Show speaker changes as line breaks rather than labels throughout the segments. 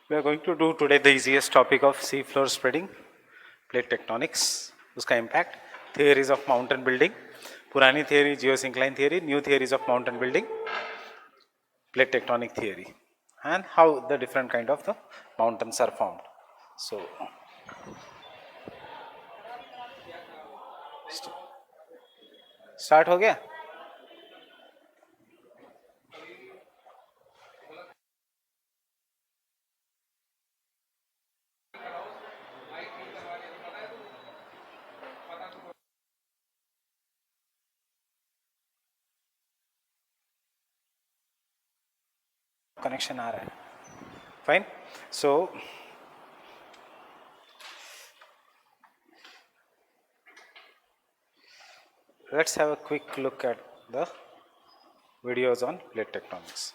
We are going to do today the easiest topic of sea floor spreading, plate tectonics, उसका impact, theories of mountain building, पुरानी theory geosyncline theory, new theories of mountain building, plate tectonic theory, and how the different kind of the mountains are formed. So, start हो गया? Connection आ रहा है. Fine. So, let's have a quick look at the videos on plate tectonics.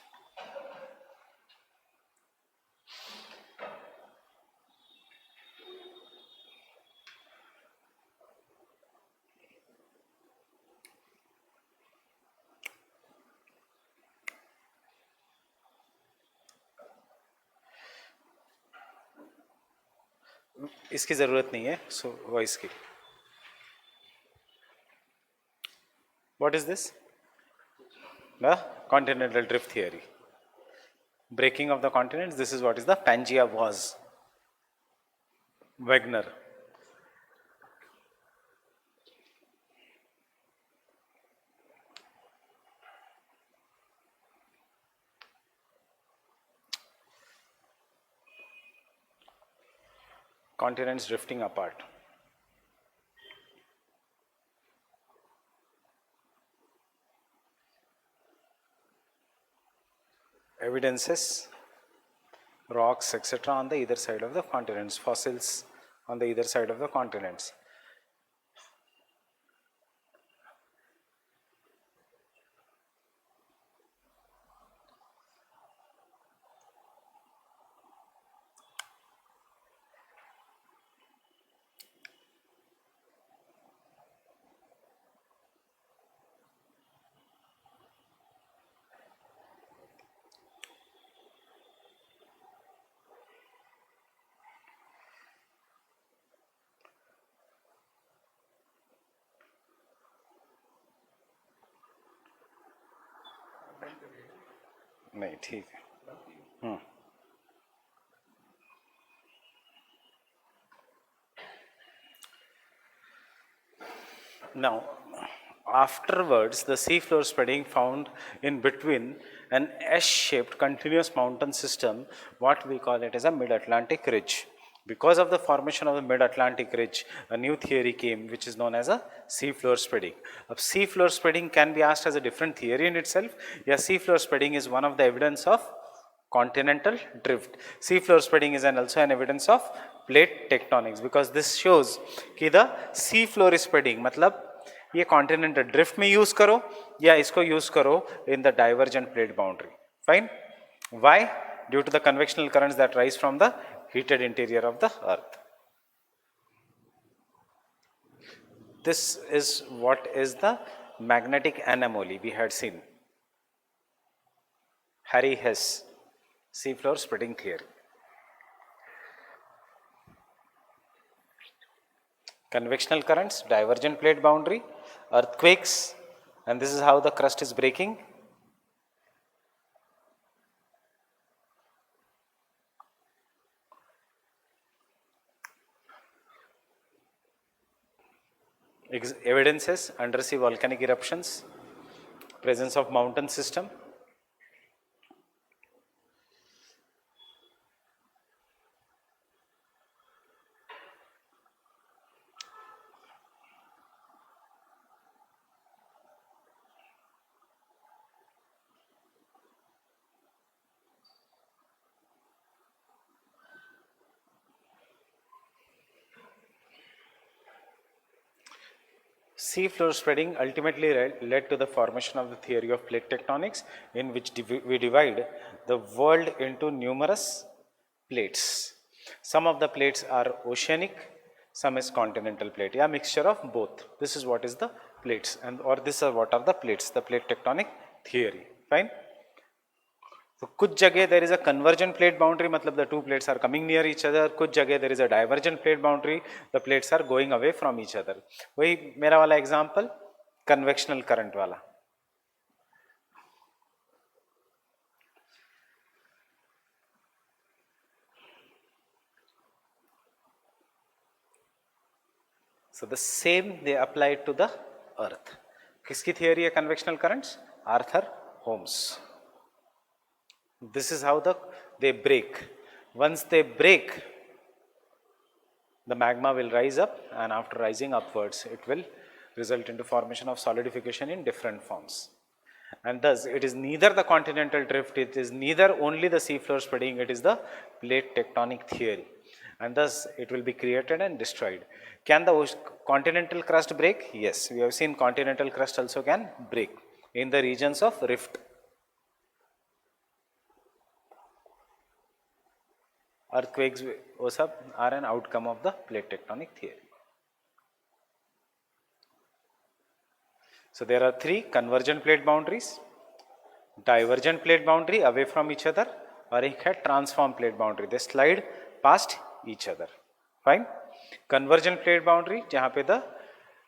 इसकी ज़रूरत नहीं है, so voice की. What is this? The continental drift theory. Breaking of the continents, this is what is the Pangaea Vaz. Wegener. Continents drifting apart. Evidences, rocks, etc. on the either side of the continents, fossils on the either side of the continents. नहीं ठीक है. Now, afterwards, the seafloor spreading found in between an S-shaped continuous mountain system, what we call it as a mid-Atlantic ridge. Because of the formation of the mid-Atlantic ridge, a new theory came which is known as a seafloor spreading. Seafloor spreading can be asked as a different theory in itself. Yeah, seafloor spreading is one of the evidence of continental drift. Seafloor spreading is also an evidence of plate tectonics, because this shows कि the seafloor spreading मतलब ये continental drift में use करो या इसको use करो in the divergent plate boundary. Fine. Why? Due to the convectional currents that rise from the heated interior of the earth. This is what is the magnetic anomaly we had seen. Harry Hess, seafloor spreading theory. Convectional currents, divergent plate boundary, earthquakes, and this is how the crust is breaking. Evidences, undersea volcanic eruptions, presence of mountain system. Seafloor spreading ultimately led to the formation of the theory of plate tectonics, in which we divide the world into numerous plates. Some of the plates are oceanic, some is continental plate. Yeah, mixture of both. This is what is the plates, and or this is what are the plates, the plate tectonic theory. Fine. तो कुछ जगह there is a convergent plate boundary, मतलब the two plates are coming near each other. कुछ जगह there is a divergent plate boundary, the plates are going away from each other. वही मेरा वाला example convectional current वाला. So the same they applied to the earth. किसकी theory है convectional currents? Arthur Holmes. This is how they break. Once they break, the magma will rise up, and after rising upwards, it will result into formation of solidification in different forms. And thus, it is neither the continental drift, it is neither only the seafloor spreading, it is the plate tectonic theory. And thus, it will be created and destroyed. Can the continental crust break? Yes, we have seen continental crust also can break in the regions of rift. Earthquakes, वो सब are an outcome of the plate tectonic theory. So there are three convergent plate boundaries, divergent plate boundary away from each other, और एक है transform plate boundary. They slide past each other. Fine. Convergent plate boundary जहाँ पे the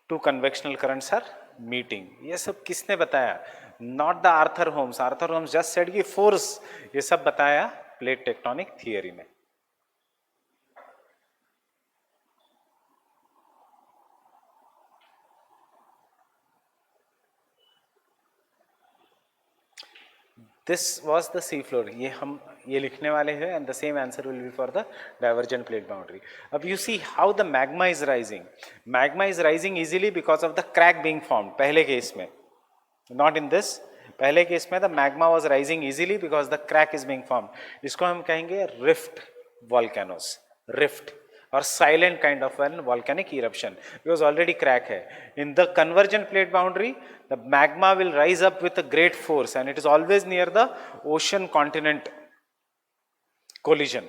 two convectional currents are meeting. ये सब किसने बताया? Not the Arthur Holmes. Arthur Holmes just said कि force. ये सब बताया plate tectonic theory में. This was the sea floor. ये हम ये लिखने वाले हैं, and the same answer will be for the divergent plate boundary. अब you see how the magma is rising. Magma is rising easily because of the crack being formed. पहले case में, not in this. पहले case में the magma was rising easily because the crack is being formed. इसको हम कहेंगे rift volcanoes. Rift or silent kind of an volcanic eruption because already crack hai. In the convergent plate boundary, the magma will rise up with a great force, and it is always near the ocean continent collision.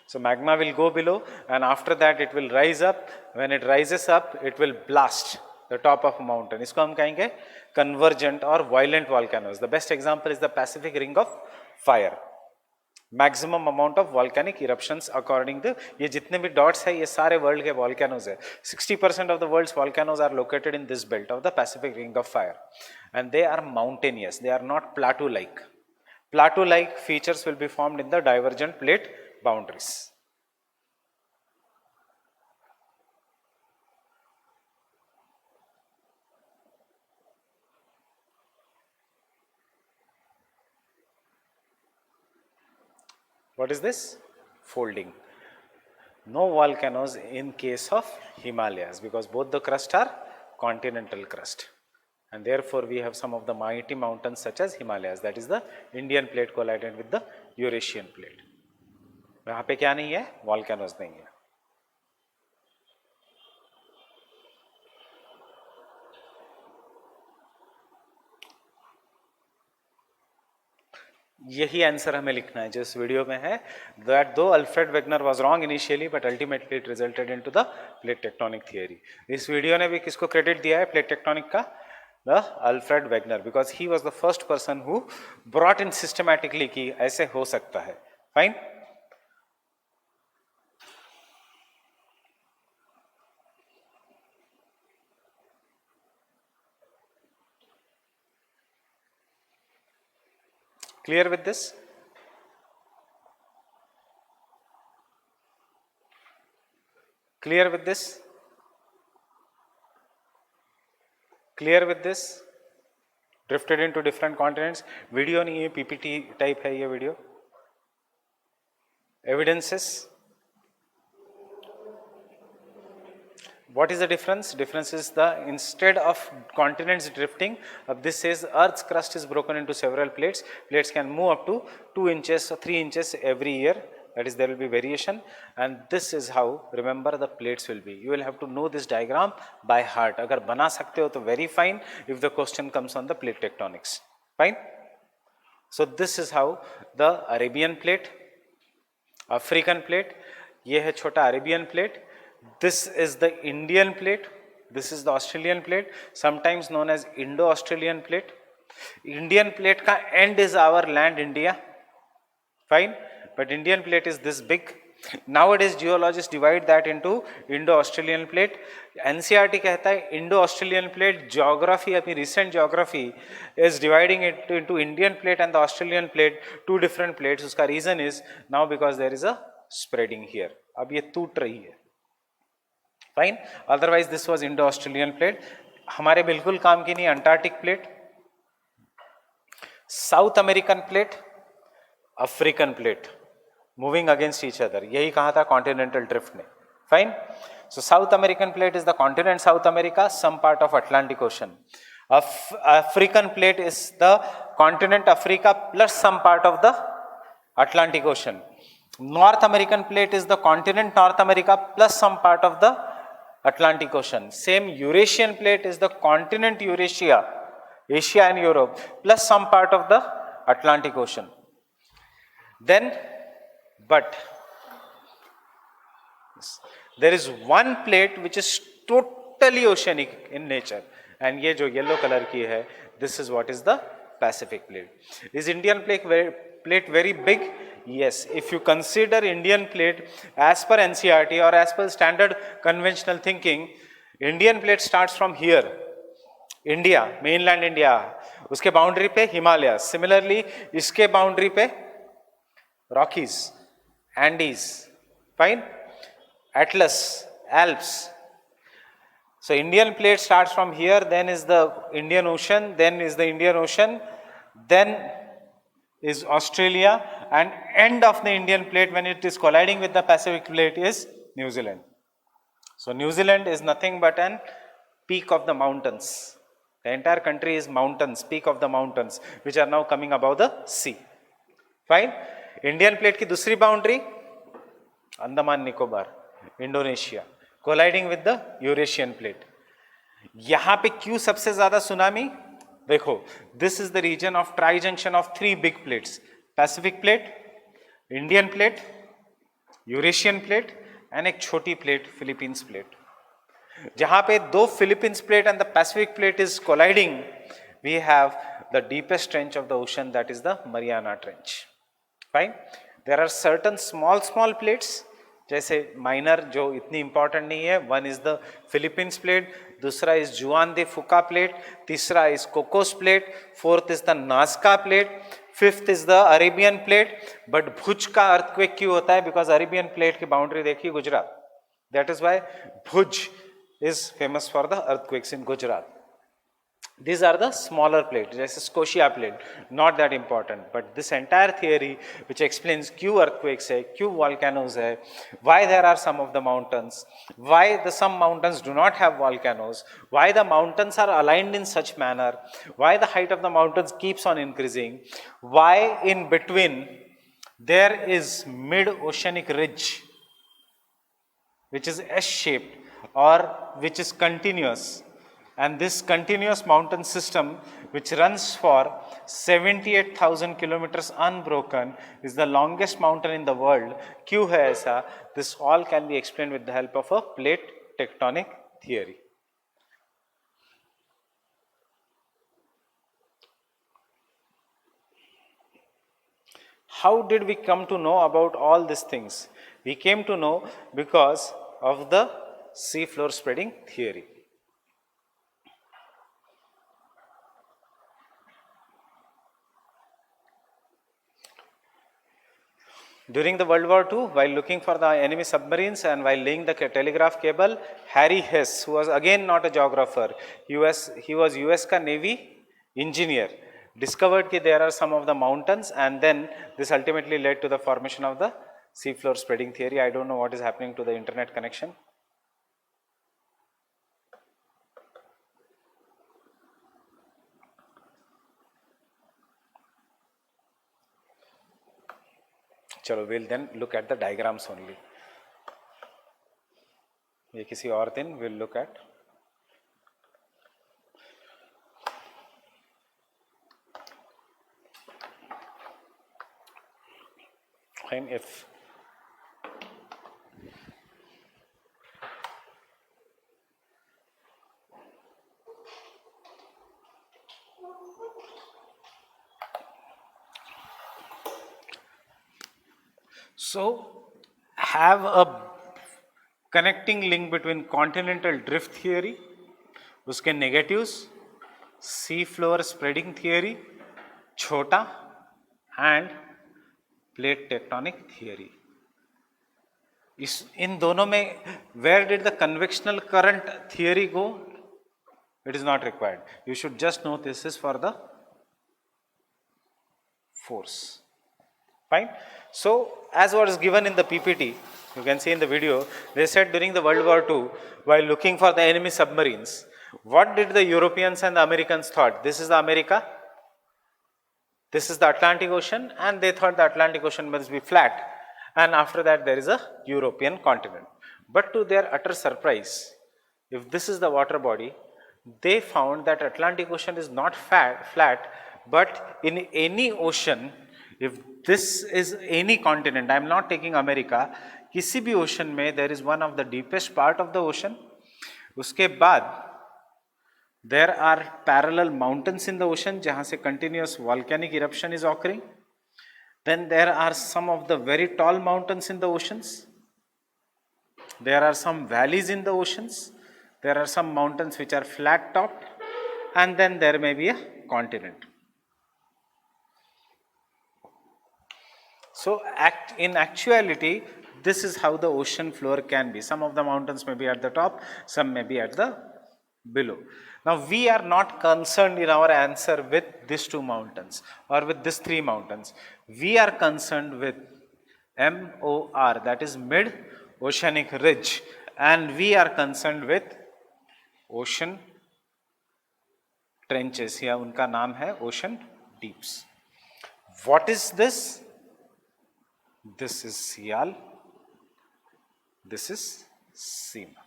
So magma will go below, and after that it will rise up. When it rises up, it will blast the top of a mountain. इसको हम कहेंगे convergent or violent volcanoes. The best example is the Pacific Ring of Fire. Maximum amount of volcanic eruptions according to ये जितने भी dots है ये सारे world के वॉल्केनोज है. 60% of the world's volcanoes are located in this belt of the Pacific Ring of Fire, and they are mountainous, they are not plateau like. Plateau like features will be formed in the divergent plate boundaries. What is this? Folding. No volcanoes in case of Himalayas because both the crust are continental crust, and therefore we have some of the mighty mountains such as Himalayas. That is the Indian plate collided with the Eurasian plate. यहाँ पे क्या नहीं है? Volcanoes नहीं है. यही answer हमें लिखना है जो इस वीडियो में है. That though Alfred Wegener was wrong initially but ultimately it resulted into the plate tectonic theory. इस वीडियो ने भी किसको क्रेडिट दिया है प्लेट टेक्टोनिक का? The Alfred Wegener, because he was the first person who brought in systematically कि ऐसे हो सकता है. Fine. Clear with this? Clear with this? Clear with this? Drifted into different continents. Video नहीं है, PPT type है ये video. Evidences. What is the difference? Difference is the instead of continents drifting, this says Earth's crust is broken into several plates. Plates can move up to 2 inches or 3 inches every year. That is, there will be variation, and this is how remember the plates will be. You will have to know this diagram by heart. अगर बना सकते हो तो very fine. If the question comes on the plate tectonics, fine. So this is how the Arabian plate, African plate. ये है छोटा Arabian plate. This is the Indian plate. This is the Australian plate, sometimes known as Indo-Australian plate. Indian plate का end is our land India, fine, but Indian plate is this big. Nowadays geologists divide that into Indo-Australian plate. NCERT कहता है Indo-Australian plate. Geography, अभी recent geography is dividing it into Indian plate and the Australian plate, two different plates. उसका reason is now because there is a spreading here. अब ये टूट रही है, fine. Otherwise this was Indo-Australian plate. हमारे बिल्कुल काम की नहीं Antarctic plate, South American plate, African plate. Moving against each other. यही कहा था continental drift ने. Fine. So South American plate is the continent South America, some part of Atlantic Ocean. African plate is the continent Africa plus some part of the Atlantic Ocean. North American plate is the continent North America plus some part of the Atlantic Ocean. Same Eurasian plate is the continent Eurasia, Asia and Europe plus some part of the Atlantic Ocean. Then but there is one plate which is totally oceanic in nature, and ये जो yellow color की है, this is what is the Pacific plate. Is Indian plate very big? Yes. If you consider Indian plate as per NCERT or as per standard conventional thinking, Indian plate starts from here, India, mainland India, उसके boundary पे Himalayas, similarly इसके boundary पे Rockies, Andes, fine, Atlas, Alps. So Indian plate starts from here, then is the Indian Ocean, then is the Indian Ocean, then is Australia, and end of the Indian plate when it is colliding with the Pacific plate is New Zealand. So New Zealand is nothing but an peak of the mountains. The entire country is mountains, peak of the mountains, which are now coming above the sea. Fine. Indian plate की दूसरी boundary Andaman Nicobar, Indonesia, colliding with the Eurasian plate. यहां पे क्यों सबसे ज्यादा tsunami? देखो, this is the reason of tri junction of three big plates, Pacific plate, Indian plate, Eurasian plate and एक छोटी प्लेट फिलीपींस प्लेट. जहां पे दो Philippines plate and the Pacific plate is colliding, we have the deepest trench of the ocean, that is the Mariana trench. Fine. There are certain small plates, जैसे minor जो इतनी important नहीं है. One is the Philippines plate, दूसरा is Juan de Fuca plate, तीसरा is Cocos plate, fourth is the Nazca plate, fifth is the Arabian plate. But Bhuj का earthquake क्यों होता है? बिकॉज अरेबियन प्लेट की बाउंड्री देखिए Gujarat. That is why Bhuj is famous for the earthquakes in Gujarat. These are the smaller plates, जैसे Scotia plate, not that important. But this entire theory which explains क्यों earthquakes है, क्यों volcanoes है, why there are some of the mountains, why some mountains do not have volcanoes, why the mountains are aligned in such manner, why the height of the mountains keeps on increasing, why in between there is mid-oceanic ridge which is S-shaped or which is continuous. And this continuous mountain system which runs for 78,000 kilometers unbroken is the longest mountain in the world. क्यों है ऐसा? This all can be explained with the help of a plate tectonic theory. How did we come to know about all these things? We came to know because of the sea floor spreading theory. During the World War II, while looking for the enemy submarines and while laying the telegraph cable, Harry Hess, who was again not a geographer, he was US का Navy engineer, discovered that there are some of the mountains, and then this ultimately led to the formation of the seafloor spreading theory. I don't know what is happening to the internet connection. चलो, we'll then look at the diagrams only. ये किसी और दिन we'll look at. Fine. If So have a connecting link between continental drift theory, उसके negatives, sea floor spreading theory, छोटा, and plate tectonic theory. इस इन दोनों में where did the convectional current theory go? It is not required. You should just know this is for the force. Fine. So as was given in the PPT, you can see in the video, they said during the World War II, while looking for the enemy submarines, what did the Europeans and the Americans thought? This is the America, this is the Atlantic Ocean, and they thought the Atlantic Ocean must be flat, and after that there is a European continent. But to their utter surprise, if this is the water body, they found that Atlantic Ocean is not flat, but in any ocean, if this is any continent, I am not taking America, किसी भी ocean में there is one of the deepest part of the ocean. उसके बाद there are parallel mountains in the ocean जहाँ से continuous volcanic eruption is occurring. Then there are some of the very tall mountains in the oceans. There are some valleys in the oceans. There are some mountains which are flat topped, and then there may be a continent. So in actuality, this is how the ocean floor can be. Some of the mountains may be at the top, some may be at the below. Now we are not concerned in our answer with these two mountains or with these three mountains. We are concerned with MOR, that is mid oceanic ridge, and we are concerned with ocean trenches. या उनका नाम है ocean deeps. What is this? This is Sial. This is Seema.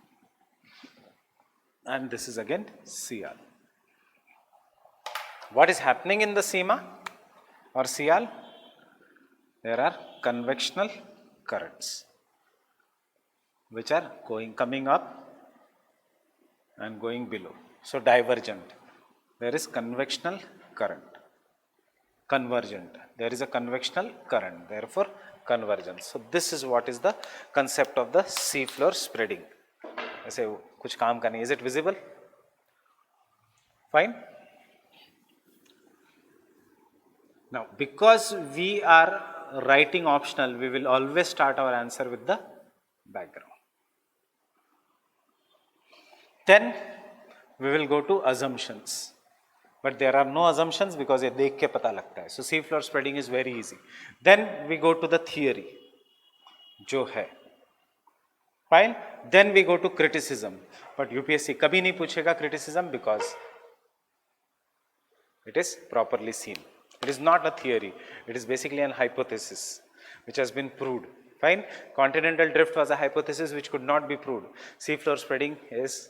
And this is again Sial. What is happening in the Seema or Sial? There are convectional currents which are coming up and going below. So divergent. There is convectional current. Convergent. There is a convectional current. Therefore, convergence. So this is what is the concept of the sea floor spreading. ऐसे कुछ काम का नहीं. Is it visible? Fine. Now, because we are writing optional, we will always start our answer with the background. Then we will go to assumptions. But there are no assumptions because ये देख के पता लगता है. So sea floor spreading is very easy. Then we go to the theory, जो है. Fine. Then we go to criticism. But UPSC कभी नहीं पूछेगा criticism because it is properly seen. It is not a theory. It is basically an hypothesis which has been proved. Fine. Continental drift was a hypothesis which could not be proved. Sea floor spreading is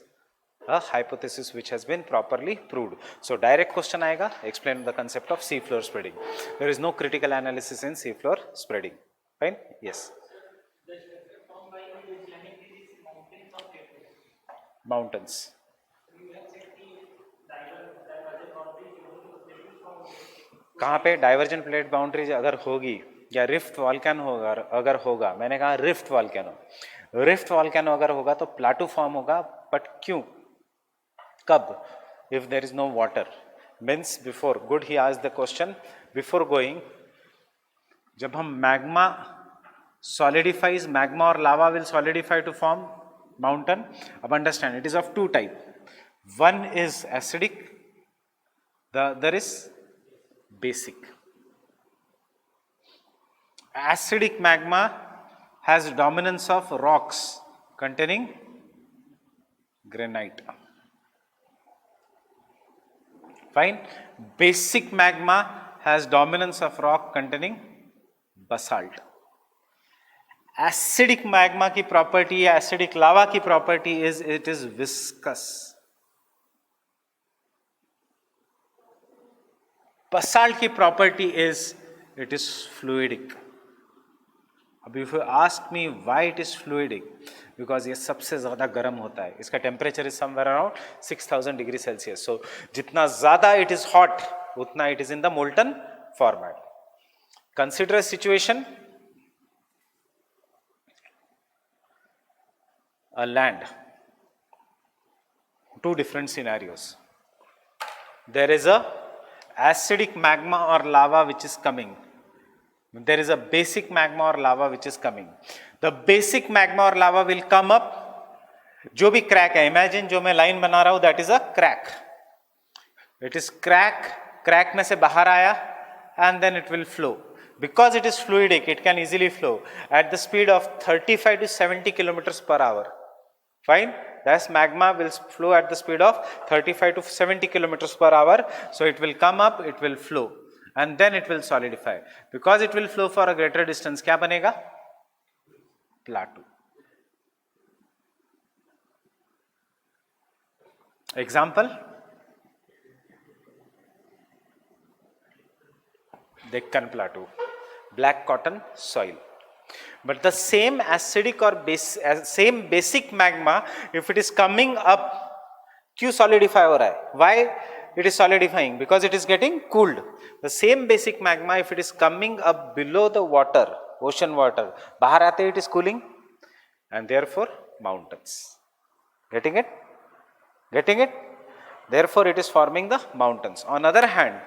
a hypothesis which has been properly proved. So direct question आएगा, explain the concept of sea floor spreading. There is no critical analysis in sea floor spreading. Fine? Yes. Mountains. कहाँ पे divergent plate boundaries अगर होगी या rift volcano होगा, अगर होगा, मैंने कहा रिफ्ट वॉल्केनो अगर होगा तो प्लाटू फॉर्म होगा. बट क्यों, कब? If there is no water means before. Good, he asked the question before going. जब हम मैग्मा सॉलिडिफाइज, मैग्मा और lava will solidify to form mountain. अब understand, it is of two type. One is acidic, the other is basic. Acidic magma has dominance of rocks containing granite. Fine. Basic magma has dominance of rock containing basalt. Acidic magma की property, acidic lava की property is it is viscous. Basalt की property is it is fluidic. अब if you ask me why it is fluidic, because ये सबसे ज़्यादा गर्म होता है. इसका temperature is somewhere around 6000 degree Celsius. So जितना ज़्यादा it is hot, उतना it is in the molten format. Consider a situation a land. Two different scenarios. There is a acidic magma or lava which is coming. There is a basic magma or lava which is coming. The basic magma or lava will come up. जो भी crack है, imagine जो मैं line बना रहा हूं, that is a crack. It is crack में से बाहर आया and then it will flow. Because it is fluidic, it can easily flow at the speed of 35 to 70 kilometers per hour. Fine? Thus magma will flow at the speed of 35 to 70 kilometers per hour. So it will come up, it will flow, and then it will solidify. Because it will flow for a greater distance, क्या बनेगा? Plateau. Example? Deccan Plateau, black cotton soil. But the same acidic or same basic magma, if it is coming up, क्यों solidify हो रहा है? Why it is solidifying? Because it is getting cooled. The same basic magma, if it is coming up below the water, ocean water, बाहर आते it is cooling, and therefore mountains. Getting it? Getting it? Therefore it is forming the mountains. On other hand,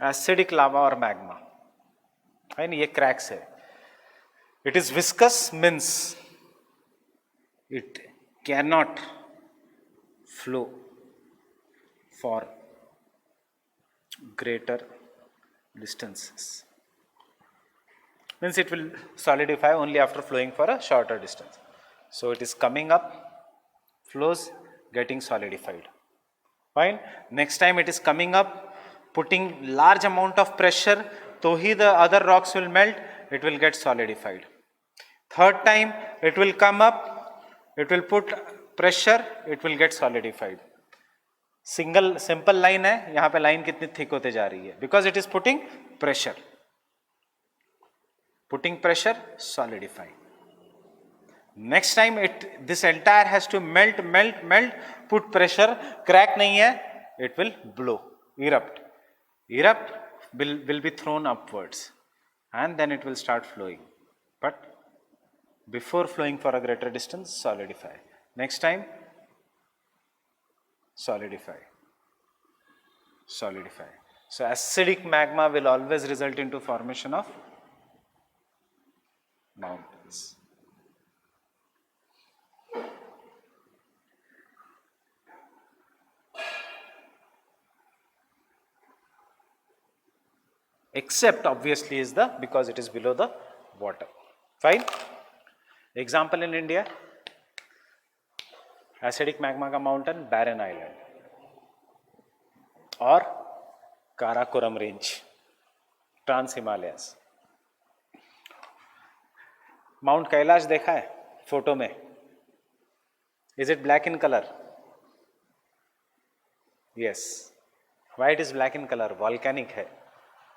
acidic lava और magma है ना, ये cracks है. It is viscous means it can not flow for greater distances. Means it will solidify only after flowing for a shorter distance. So it is coming up, flows, getting solidified. Fine. Next time it is coming up, putting large amount of pressure, so he the other rocks will melt, it will get solidified. Third time it will come up, it will put pressure, it will get solidified. Simple line है, यहाँ पे line कितनी thick होते जा रही है, because it is putting pressure. Putting pressure, solidify. Next time this entire has to melt, put pressure, crack नहीं है, it will blow, erupt. Erupt will be thrown upwards, and then it will start flowing. But before flowing for a greater distance, solidify. Next time, solidify. So acidic magma will always result into formation of mountains. Except obviously is because it is below the water. Fine. Example in India, acidic magma का mountain, Barren Island और Karakoram Range, Trans Himalayas. Mount Kailash देखा है photo में? Is it black in color? Yes. Why it is black in color? Volcanic है.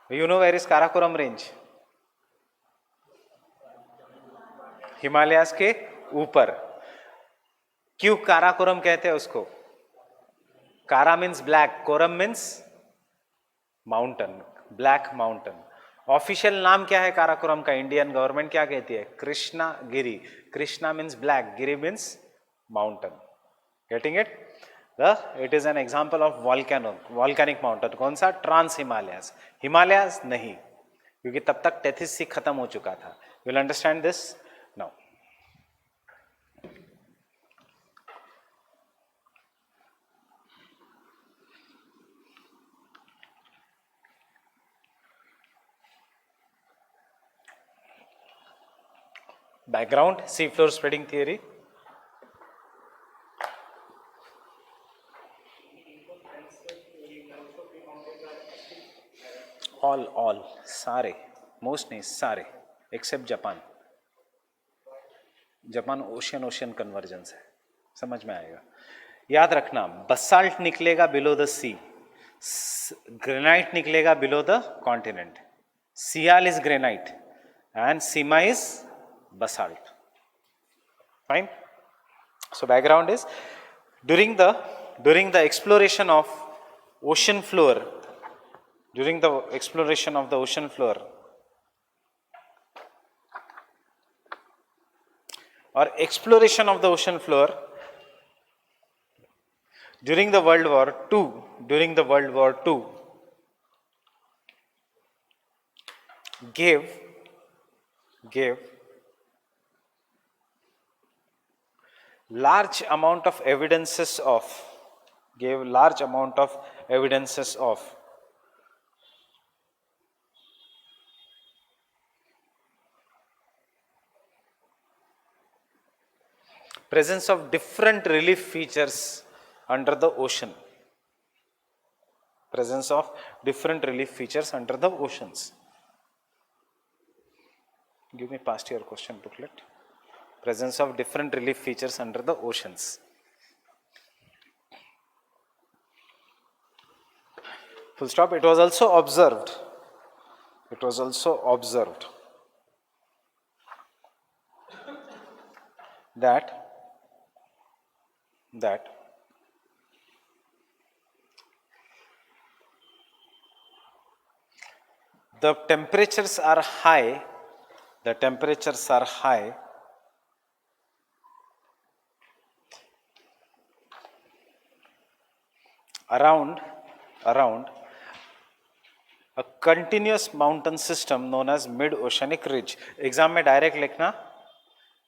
You know where is Karakoram Range? Himalayas के ऊपर. क्यों काराकोरम कहते हैं उसको? कारा मीन्स ब्लैक, कोरम means mountain, black mountain. Official नाम क्या है काराकोरम का? इंडियन गवर्नमेंट क्या कहती है? Krishna Giri. Krishna means black, giri means mountain. Getting it? It is an example of volcanic mountain. कौन सा? ट्रांस हिमालयास. हिमालयास नहीं, क्योंकि तब तक टेथिस सी खत्म हो चुका था. You will understand this now. Background: seafloor spreading theory. all सारे, मोस्ट नहीं सारे, एक्सेप्ट जापान ओशियन कन्वर्जेंस है. समझ में आएगा. याद रखना, बसाल्ट निकलेगा बिलो द सी, ग्रेनाइट निकलेगा below the continent. Sial is granite and sima is basalt. Fine. So background is during the exploration of ocean floor, or exploration of the ocean floor during the World War II, gave large amount of evidences of presence of different relief features under the ocean. Presence of different relief features under the oceans. Give me past year question booklet. Presence of different relief features under the oceans. Full stop. It was also observed that the temperatures are high around a continuous mountain system known as mid-oceanic ridge. Exam में direct लिखना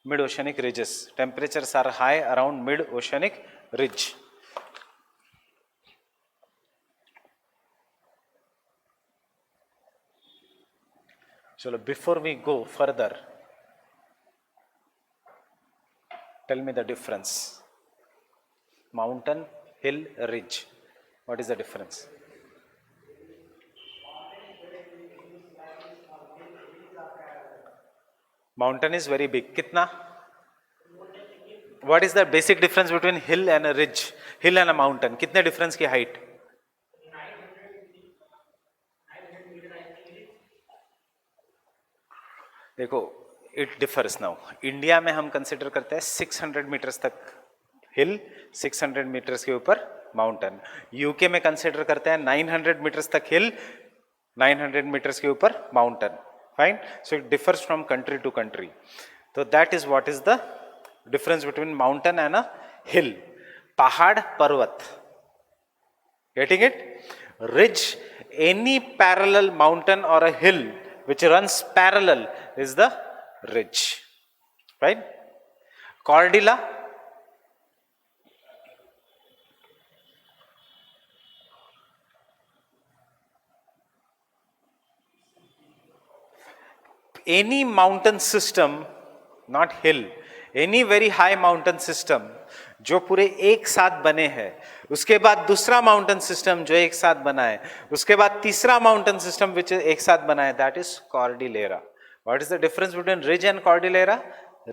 mid-oceanic ridges. Temperatures are high around mid-oceanic ridge. So before we go further, tell me the difference. Mountain, hill, ridge. What is the difference? Mountain is very big. Kitna? What is the basic difference between hill and a ridge? Hill and a mountain. कितने difference की height? देखो, it differs now. India में हम consider करते हैं 600 metres तक हिल, 600 metres के ऊपर माउंटेन. यूके में कंसिडर करते हैं 900 मीटर्स तक हिल, 900 मीटर्स के ऊपर mountain. Fine. So it differs from country to country. तो that is what is the difference between mountain and a hill. Pahad, parvat. Getting it? Ridge, any parallel mountain और a hill which runs parallel is the ridge. Right? Cordilla, any mountain system, not hill, any very high mountain system जो पूरे एक साथ बने हैं, उसके बाद दूसरा माउंटेन सिस्टम जो एक साथ बना है, उसके बाद तीसरा माउंटेन सिस्टम विच एक साथ बना है, that is cordillera. What is the difference between ridge and cordillera?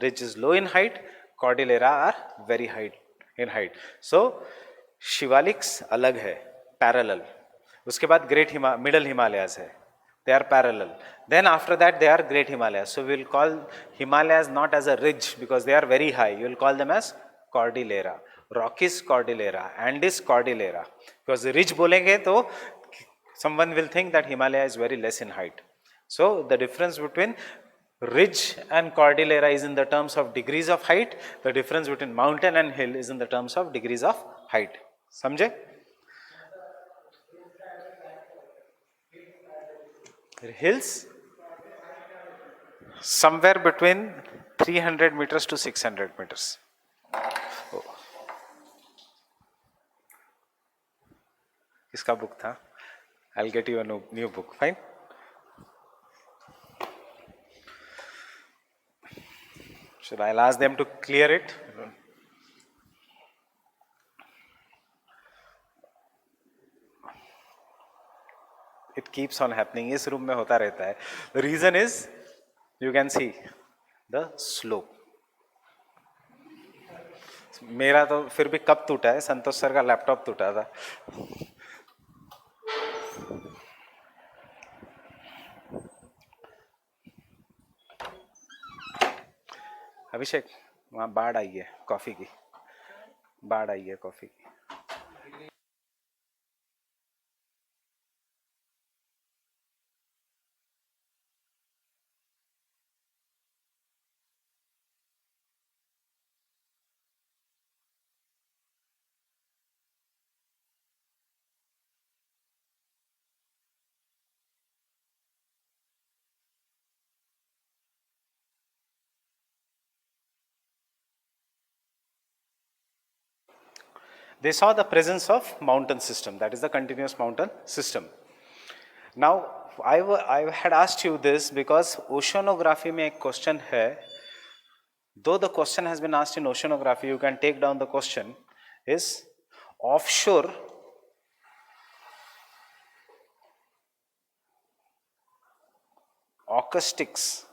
Ridge is low in height, cordillera are very height in height. So Shivaliks अलग है, पैरेलल. उसके बाद ग्रेट मिडल हिमालयाज है, they are parallel. Then after that they are great Himalayas. So we will call Himalayas not as a ridge because they are very high. You will call them as Cordillera. Rockies Cordillera, Andes Cordillera. Because the ridge bolenge to someone will think that Himalaya is very less in height. So the difference between ridge and Cordillera is in the terms of degrees of height. The difference between mountain and hill is in the terms of degrees of height. समझे? Hills somewhere between 300 meters to 600 meters. Oh. इसका book था. I'll get you a new book. Fine. Should I'll ask them to clear it? It keeps on happening. इस room में होता रहता है. The reason is you can see the slope. मेरा तो फिर भी कब टूटा है? संतोष सर का लैपटॉप टूटा था. अभिषेक, वहाँ बाढ़ आई है कॉफी की. बाढ़ आई है कॉफी की. They saw the presence of mountain system, that is the continuous mountain system. Now I had asked you this because oceanography में एक question है. Though the question has been asked in oceanography, you can take down the question, is offshore acoustics,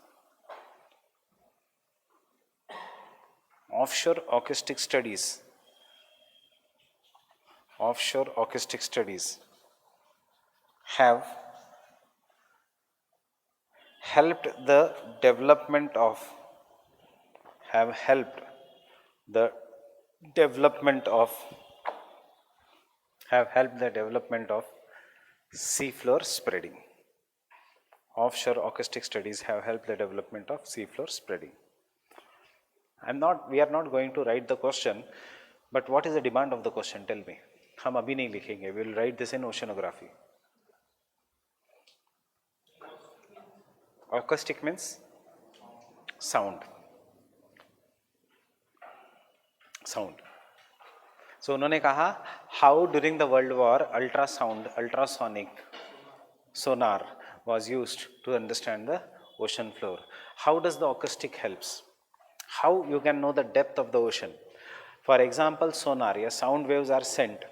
offshore acoustic studies have helped the development of seafloor spreading. Offshore acoustic studies have helped the development of seafloor spreading. We are not going to write the question, but what is the demand of the question? Tell me. हम अभी नहीं लिखेंगे. We will write this in oceanography. Acoustic means sound. So उन्होंने कहा how during the World War ultrasonic sonar was used to understand the ocean floor. How does the acoustic helps? How you can know the depth of the ocean? For example, sonar या sound waves are sent.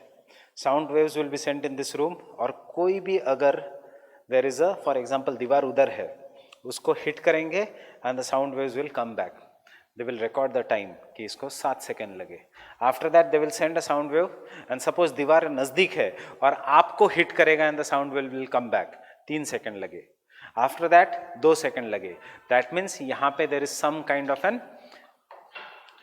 Sound waves will be sent in this room, और कोई भी अगर there is a, for example, दीवार उधर है, उसको hit करेंगे and the sound waves will come back. They will record the time कि इसको 7 सेकेंड लगे. After that they will send a sound wave and suppose दीवार नज़दीक है और आपको hit करेगा and the sound wave will come back. 3 second लगे. After that 2 सेकेंड लगे. That means यहाँ पे there is some kind of an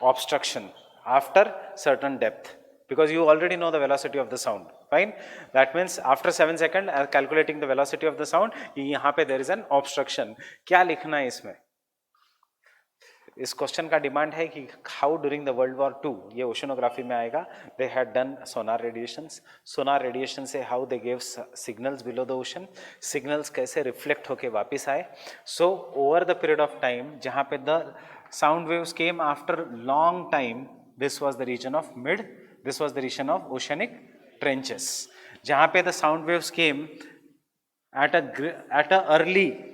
obstruction after certain depth, because you already know the velocity of the sound. Fine. That means after 7 seconds, calculating the velocity of the sound, यहाँ पे there is an obstruction. क्या लिखना है इसमें? इस question का demand है कि how during the world war two, ये ओशनोग्राफी में आएगा, they had done sonar radiation से how they gave signals below the ocean, signals कैसे रिफ्लेक्ट होके वापस आए. So over the period of time जहाँ पे the sound waves came after long time, this was the reason of oceanic trenches, जहाँ पे the sound waves came at a early,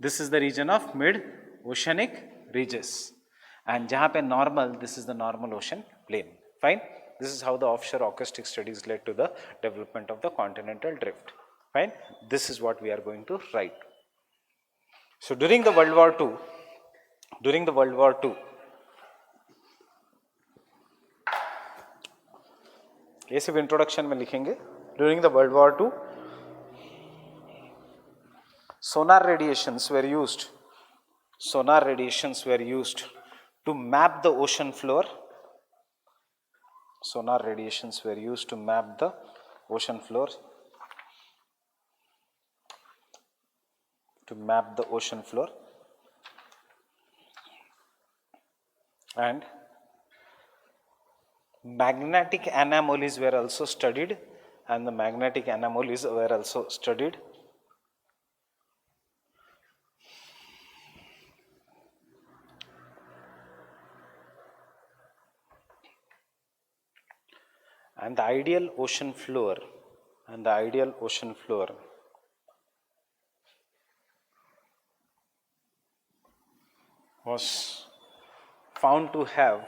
this is the region of mid oceanic ridges, and jahan pe normal, this is the normal ocean plain. Fine. This is how the offshore acoustic studies led to the development of the continental drift. Fine. This is what we are going to write. So during the World War II, ये सिर्फ introduction में लिखेंगे. During the World War II, sonar radiations were used to map the ocean floor. Sonar radiations were used to map the ocean floor. And magnetic anomalies were also studied. And the ideal ocean floor was found to have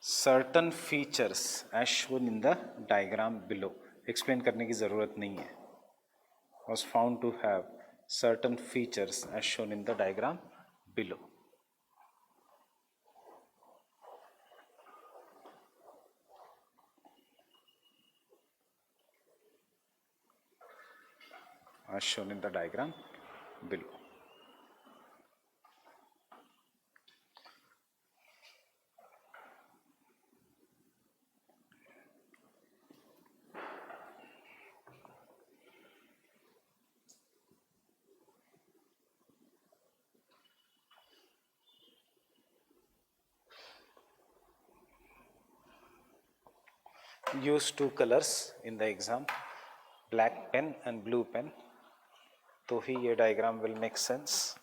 certain features as shown in the diagram below. Explain करने की ज़रूरत नहीं है. Was found to have certain features as shown in the diagram below. As shown in the diagram below. Use two colors in the exam, black pen and blue pen, तो ही ये diagram will make sense.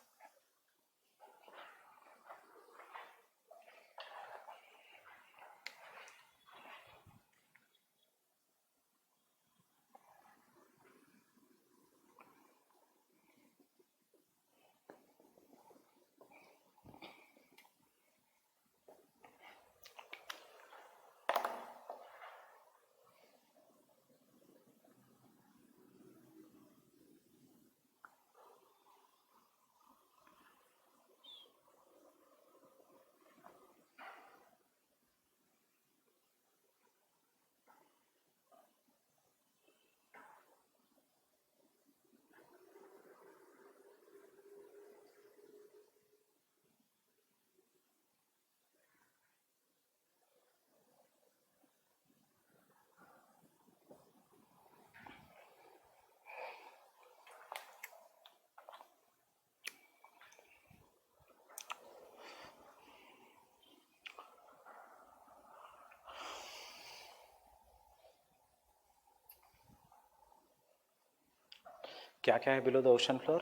क्या क्या है below the ocean floor?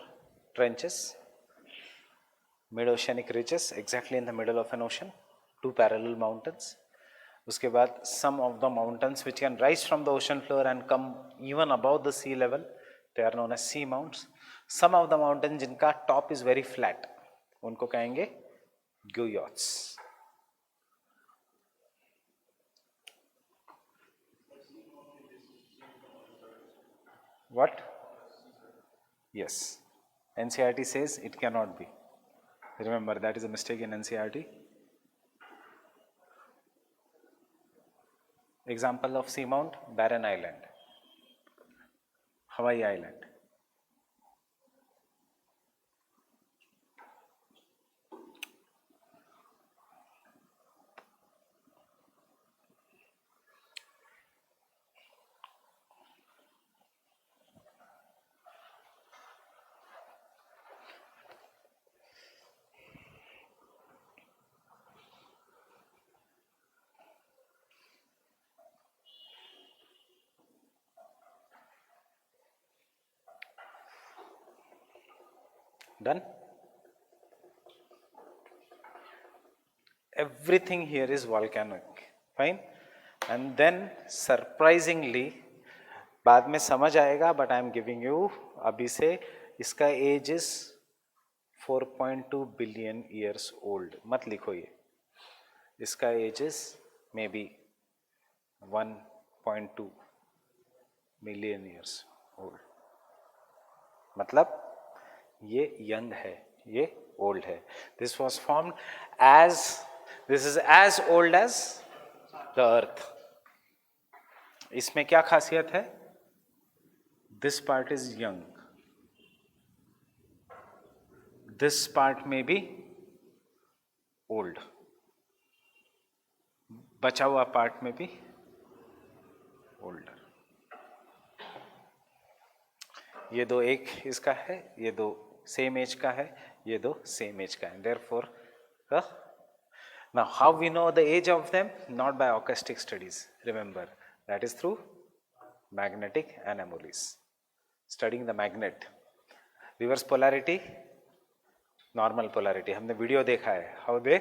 Trenches, mid oceanic ridges exactly in the middle of an ocean, two parallel mountains. उसके बाद some of the mountains which can rise from the ocean floor and come even above the sea level, they are known as seamounts. Some of the mountain जिनका top is very flat, उनको कहेंगे ग्यूयॉट्स. What? Yes. NCERT says it cannot be. Remember, that is a mistake in NCERT. Example of seamount, Barren Island, Hawaii Island. Done? Everything here is volcanic. Fine? And then surprisingly, बाद में समझ आएगा, but I am giving you अभी से, इसका age is 4.2 billion years old. मत लिखो ये. इसका age is maybe 1.2 million years old. मतलब ये young है, ये old है. This was formed as, this is as old as the earth. इसमें क्या खासियत है? This part is young. This part may be old. बचा हुआ part में भी older. ये दो एक इसका है, ये दो सेम एज का है, ये दो सेम एज का है. Therefore, now how we know the age of them? Not by acoustic studies. Remember, that is through magnetic anomalies. Studying the magnet. Reverse polarity, normal polarity. हमने वीडियो देखा है. How they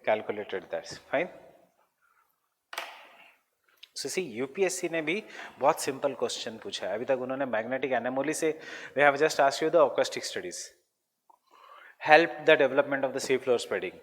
calculated that. Fine. So see, UPSC ने भी बहुत simple question पूछा है. अभी तक उन्होंने मैग्नेटिक एनोमली से, they have just asked you the acoustic studies. Help the development of the sea floor spreading.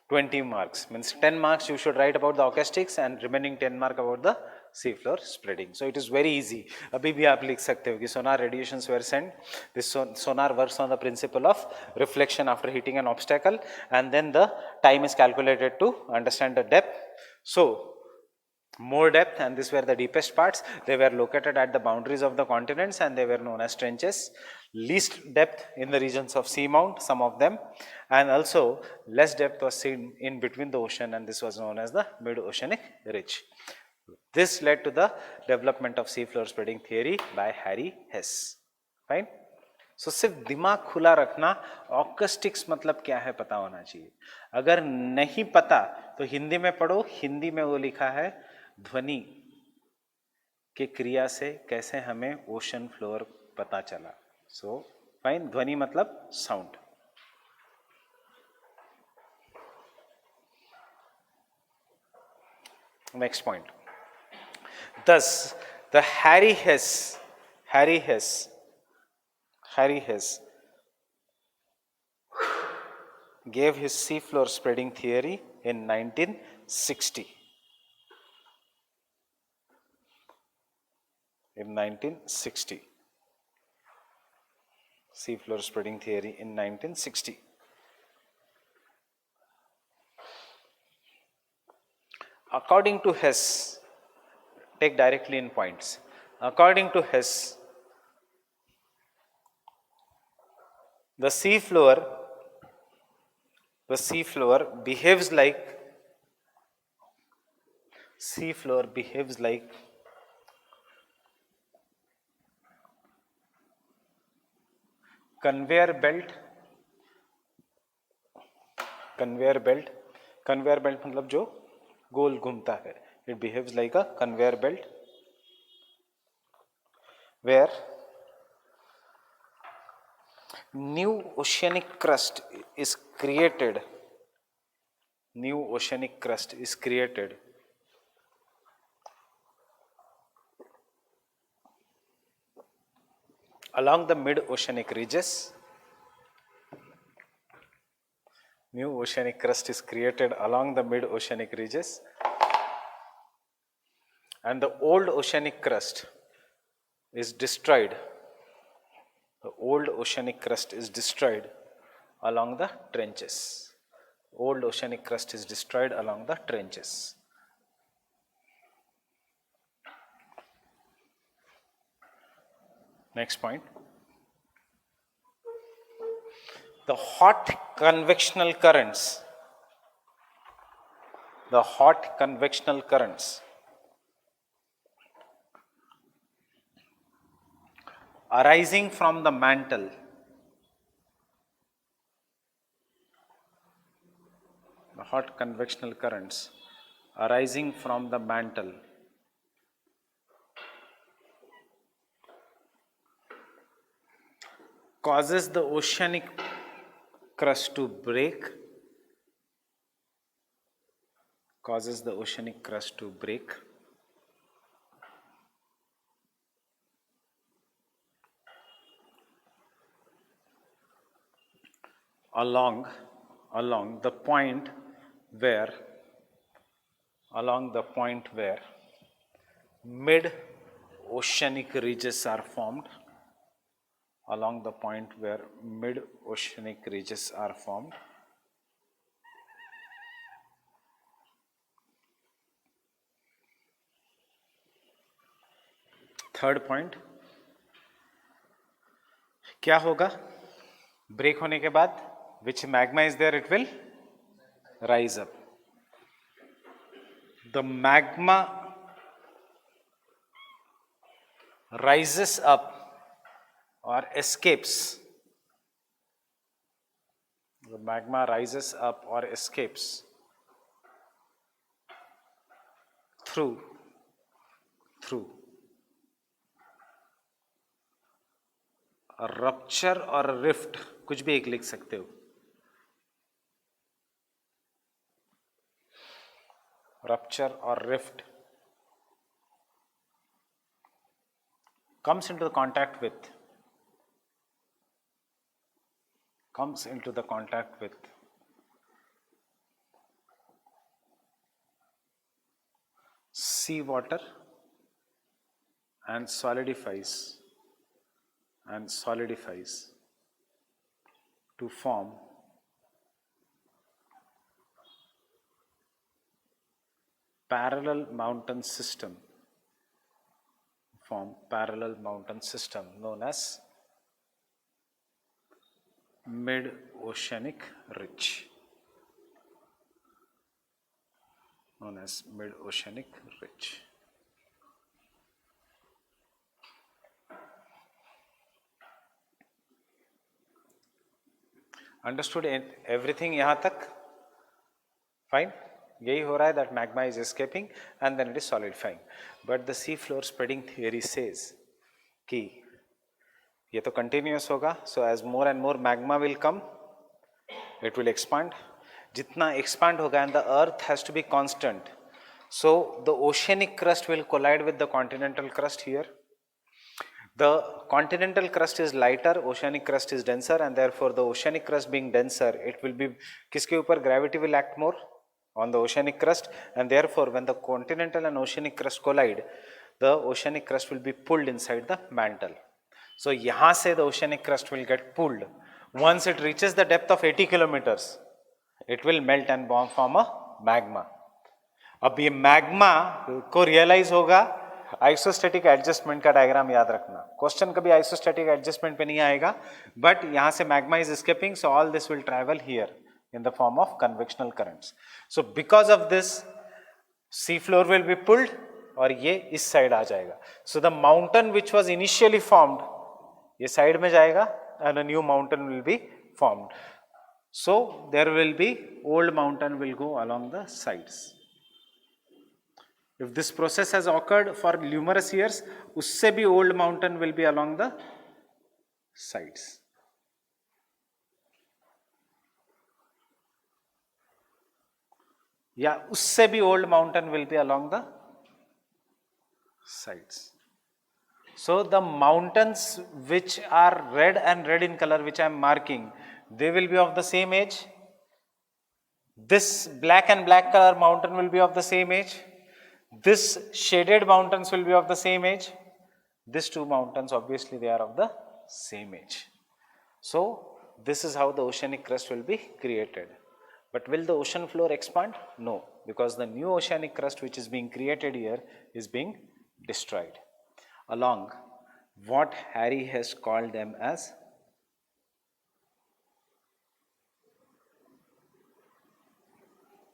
20 marks means 10 marks you should write about the acoustics and remaining 10 mark about the sea floor spreading. So it is very easy. अभी भी आप लिख सकते हो कि sonar radiations were sent. This sonar works on the principle of reflection after hitting an obstacle, and then the time is calculated to understand the depth. So more depth, and these were the deepest parts. They were located at the boundaries of the continents and they were known as trenches. Least depth in the regions of seamount, some of them, and also less depth was seen in between the ocean, and this was known as the mid-oceanic ridge. This led to the development of seafloor spreading theory by Harry Hess. Fine. So सिर्फ दिमाग खुला रखना, ऑकस्टिक्स मतलब क्या है पता होना चाहिए. अगर नहीं पता तो हिंदी में पढ़ो. हिंदी में वो लिखा है ध्वनि के क्रिया से कैसे हमें ओशन फ्लोर पता चला. So fine. ध्वनि मतलब sound. Next point. Thus, the Harry Hess gave his seafloor spreading theory in 1960. In 1960, seafloor spreading theory in 1960. According to Hess, take directly in points. According to Hess, the seafloor behaves like conveyor belt. Conveyor belt मतलब जो गोल घूमता है. It behaves like a conveyor belt where new oceanic crust is created. New oceanic crust is created along the mid-oceanic ridges. New oceanic crust is created along the mid-oceanic ridges, and the old oceanic crust is destroyed. The old oceanic crust is destroyed along the trenches. Old oceanic crust is destroyed along the trenches. Next point. The hot convectional currents, arising from the mantle, causes the oceanic crust to break, along the point where mid oceanic ridges are formed. Third point, क्या होगा break होने के बाद? Which magma is there, it will rise up. The magma rises up or escapes. The magma rises up or escapes through a rupture or a rift. कुछ भी एक लिख सकते हो. Rupture or rift comes into the contact with sea water and solidifies to form parallel mountain system known as mid-oceanic ridge. Understood everything यहाँ तक? Fine. यही हो रहा है, that magma is escaping and then it is solidifying. But the sea floor spreading theory says कि ये तो continuous होगा, so as more and more magma will come, it will expand. जितना expand होगा, and the earth has to be constant, so the oceanic crust will collide with the continental crust here. The continental crust is lighter, oceanic crust is denser, and therefore the oceanic crust being denser, it will be, किसके ऊपर gravity will act more? On the oceanic crust, and therefore when the continental and oceanic crust collide, the oceanic crust will be pulled inside the mantle. So यहाँ से the oceanic crust will get pulled. Once it reaches the depth of 80 kilometers, it will melt and form a magma. अब ये magma को realize होगा, isostatic adjustment का diagram याद रखना. Question कभी आइसोस्टैटिक एडजस्टमेंट पे नहीं आएगा, बट यहाँ से magma is escaping, so all this will travel here in the form of convectional currents. So because of this, sea floor will be pulled और ये इस साइड आ जाएगा. So the mountain which was initially formed, ये side में जाएगा and a new mountain will be formed. So there will be, old mountain will go along the sides. If this process has occurred for numerous years, उससे भी old mountain will be along the sides. या उससे भी old mountain will be along the sides. So the mountains which are red and red in color, which I am marking, they will be of the same age. This black and black color mountain will be of the same age. This shaded mountains will be of the same age. These two mountains, obviously they are of the same age. So this is how the oceanic crust will be created. But will the ocean floor expand? No, because the new oceanic crust which is being created here is being destroyed along what Harry has called them as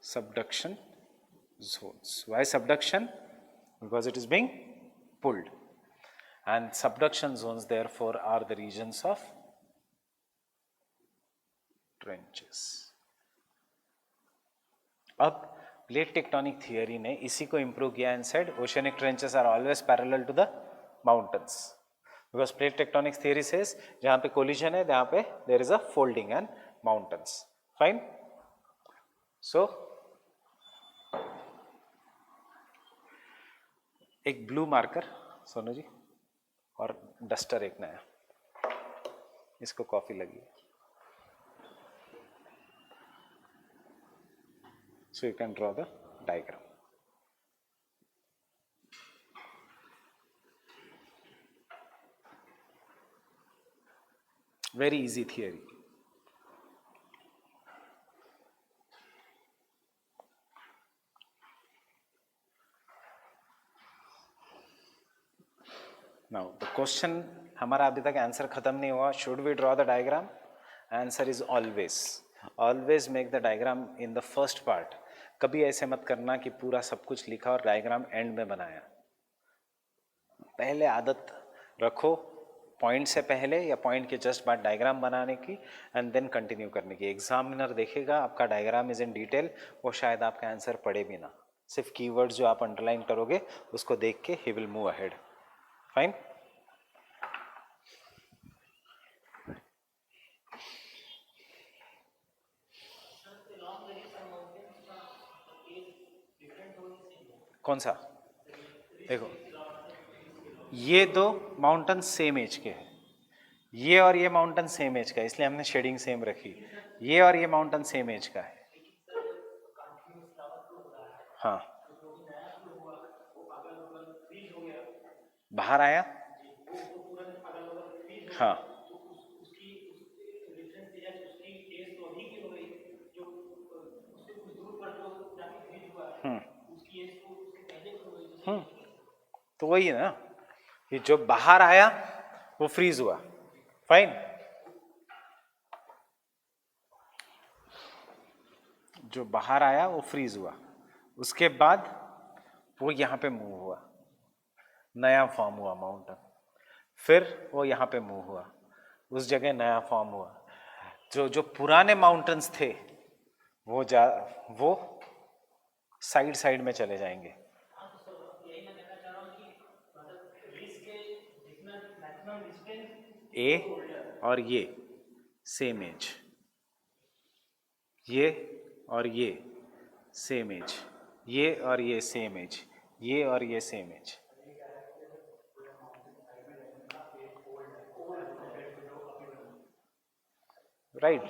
subduction zones. Why subduction? Because it is being pulled. And subduction zones therefore are the regions of trenches. अब plate tectonic theory ने इसी को improve किया and said oceanic trenches are always parallel to the mountains, because plate tectonic theory says जहां पे collision है जहां पे there is a folding and mountains. Fine. So एक ब्लू मार्कर सोनू जी और डस्टर एक नया, इसको कॉफी लगी. So you can draw the diagram. Very easy theory. Now the question, हमारा अभी तक आंसर खत्म नहीं हुआ. Should we draw the diagram? Answer is always. Always make the diagram in the first part. कभी ऐसे मत करना कि पूरा सब कुछ लिखा और डायग्राम एंड में बनाया. पहले आदत रखो पॉइंट से पहले या पॉइंट के जस्ट बाद डायग्राम बनाने की एंड देन कंटिन्यू करने की. एग्जामिनर देखेगा आपका डायग्राम इज इन डिटेल, वो शायद आपका आंसर पढ़े भी ना, सिर्फ कीवर्ड्स जो आप अंडरलाइन करोगे उसको देख के he will move ahead. Fine. कौन सा? देखो ये दो माउंटेन सेम एज के हैं, ये और ये माउंटेन सेम एज का है, इसलिए हमने शेडिंग सेम रखी. ये और ये माउंटेन सेम एज का है. हाँ, बाहर आया. हाँ, तो वही है ना कि जो बाहर आया वो फ्रीज हुआ. फाइन. जो बाहर आया वो फ्रीज हुआ, उसके बाद वो यहाँ पे मूव हुआ, नया फॉर्म हुआ माउंटेन. फिर वो यहाँ पे मूव हुआ, उस जगह नया फॉर्म हुआ. जो जो पुराने माउंटेन्स थे वो साइड साइड में चले जाएंगे. ए और ये सेम एज, ये और ये सेम एज, ये और ये सेम एज, ये और ये सेम एज. राइट.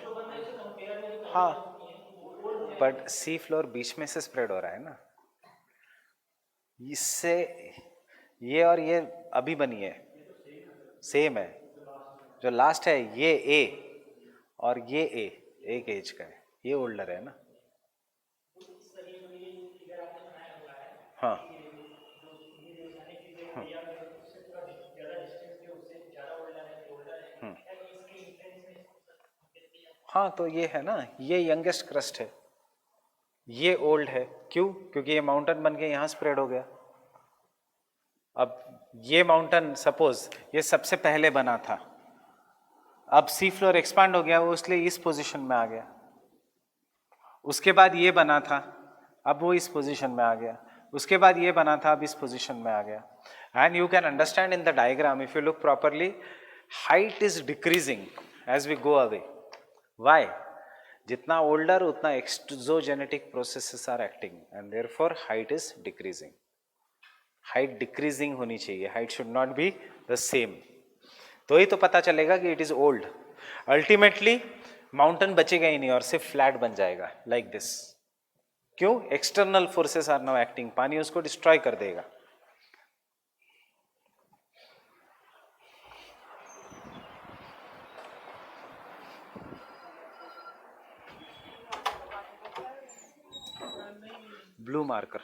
हाँ, बट सी फ्लोर बीच में से स्प्रेड हो रहा है ना, इससे ये और ये अभी बनी है सेम है. जो लास्ट है ये ए और ये ए एक एज का है, ये ओल्डर है ना. हाँ, हाँ, तो ये है ना, ये यंगेस्ट क्रस्ट है, ये ओल्ड है. क्यों? क्योंकि ये माउंटेन बन के यहाँ स्प्रेड हो गया. अब ये माउंटेन सपोज ये सबसे पहले बना था, अब सी फ्लोर एक्सपांड हो गया, वो इसलिए इस पोजीशन में आ गया. उसके बाद ये बना था, अब वो इस पोजीशन में आ गया. उसके बाद ये बना था, अब इस पोजीशन में आ गया. And you can understand in the diagram if you look properly, height is decreasing as we go away. Why? जितना older उतना exogenetic processes are acting and therefore height is decreasing. Height decreasing होनी चाहिए, height should not be the same. तो ही तो पता चलेगा कि it is old. Ultimately mountain बचेगा ही नहीं और सिर्फ flat बन जाएगा like this. क्यों? External forces are now acting. पानी उसको destroy कर देगा. Blue marker.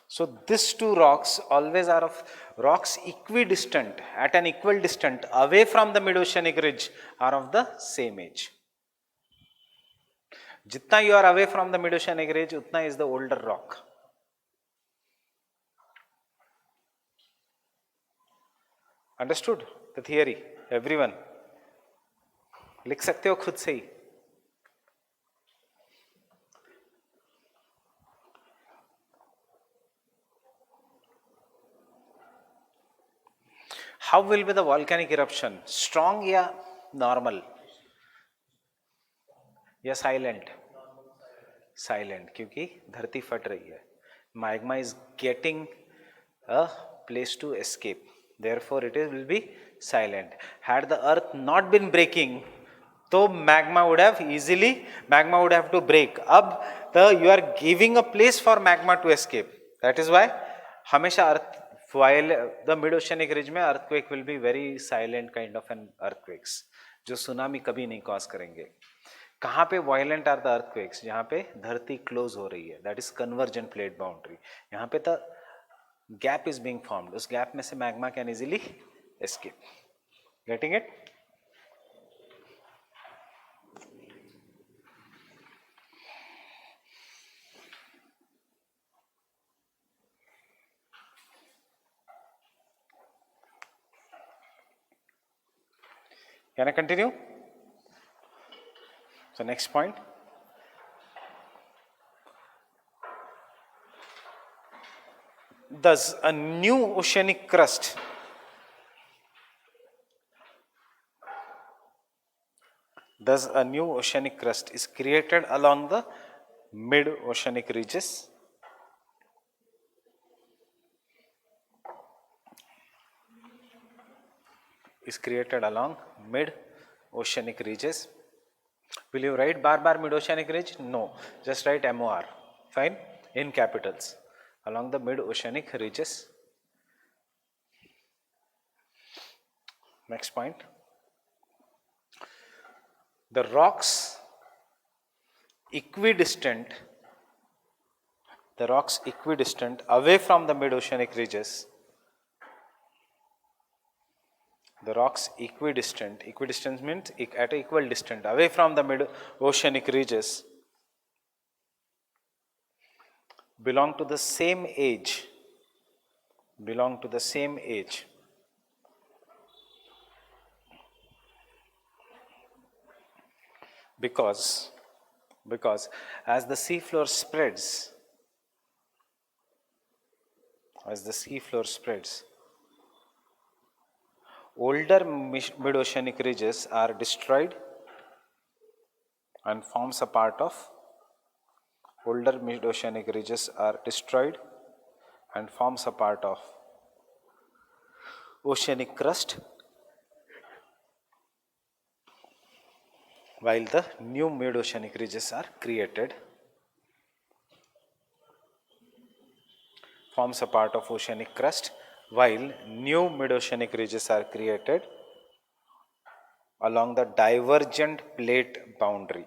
So these two rocks always are of rocks equidistant, at an equal distance away from the mid-oceanic ridge are of the same age. Jitna you are away from the mid-oceanic ridge, utna is the older rock. Understood the theory? Everyone? लिख सकते हो खुद से ही. How will be the volcanic eruption? Strong या normal? या silent? Silent, क्योंकि धरती फट रही है. Magma is getting a place to escape. Therefore, it will be silent. Had the earth not been breaking, तो magma would have to break. अब you are giving a place for magma to escape. That is why हमेशा earth, while the mid-oceanic ridge में earthquake will be very silent kind of an earthquakes, जो tsunami कभी नहीं cause करेंगे. कहाँ पे violent are the earthquakes? जहाँ पे धरती क्लोज हो रही है, that is convergent plate boundary. यहाँ पे the gap is being formed, उस गैप में से magma can easily escape. Getting it? Can I continue? So next point. Thus a new oceanic crust is created along the mid-oceanic ridges. Will you write bar mid-oceanic ridge? No, just write MOR. Fine, in capitals. Along the mid-oceanic ridges. Next point. The rocks equidistant away from the mid-oceanic ridges. The rocks equidistant means at equal distance away from the mid-oceanic ridges belong to the same age because as the sea floor spreads, older mid-oceanic ridges are destroyed and forms a part of oceanic crust, while the new mid-oceanic ridges are created. Forms a part of oceanic crust while new mid-oceanic ridges are created along the divergent plate boundary.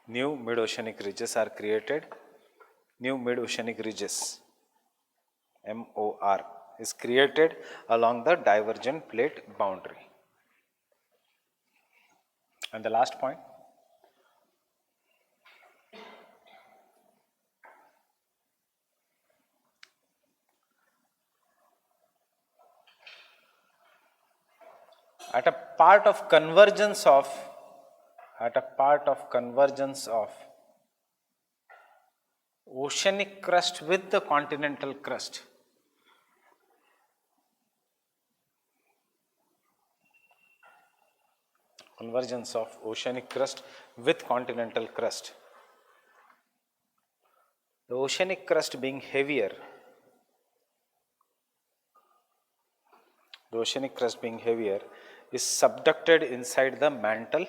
New mid-oceanic ridges, MOR, is created along the divergent plate boundary. And the last point. At a part of convergence of at a part of convergence of oceanic crust with the continental crust. Convergence of oceanic crust with continental crust. The oceanic crust being heavier, is subducted inside the mantle,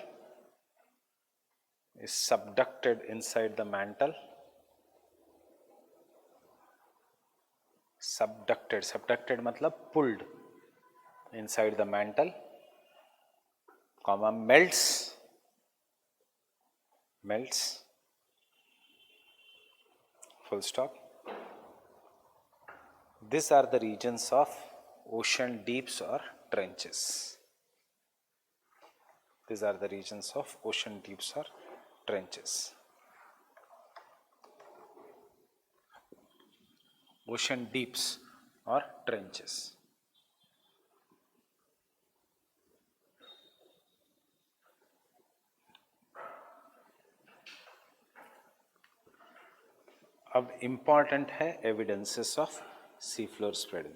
subducted मतलब pulled inside the mantle, comma, melts, full stop. These are the regions of ocean deeps or trenches. Ocean deeps or trenches. अब important है evidences of sea floor spreading.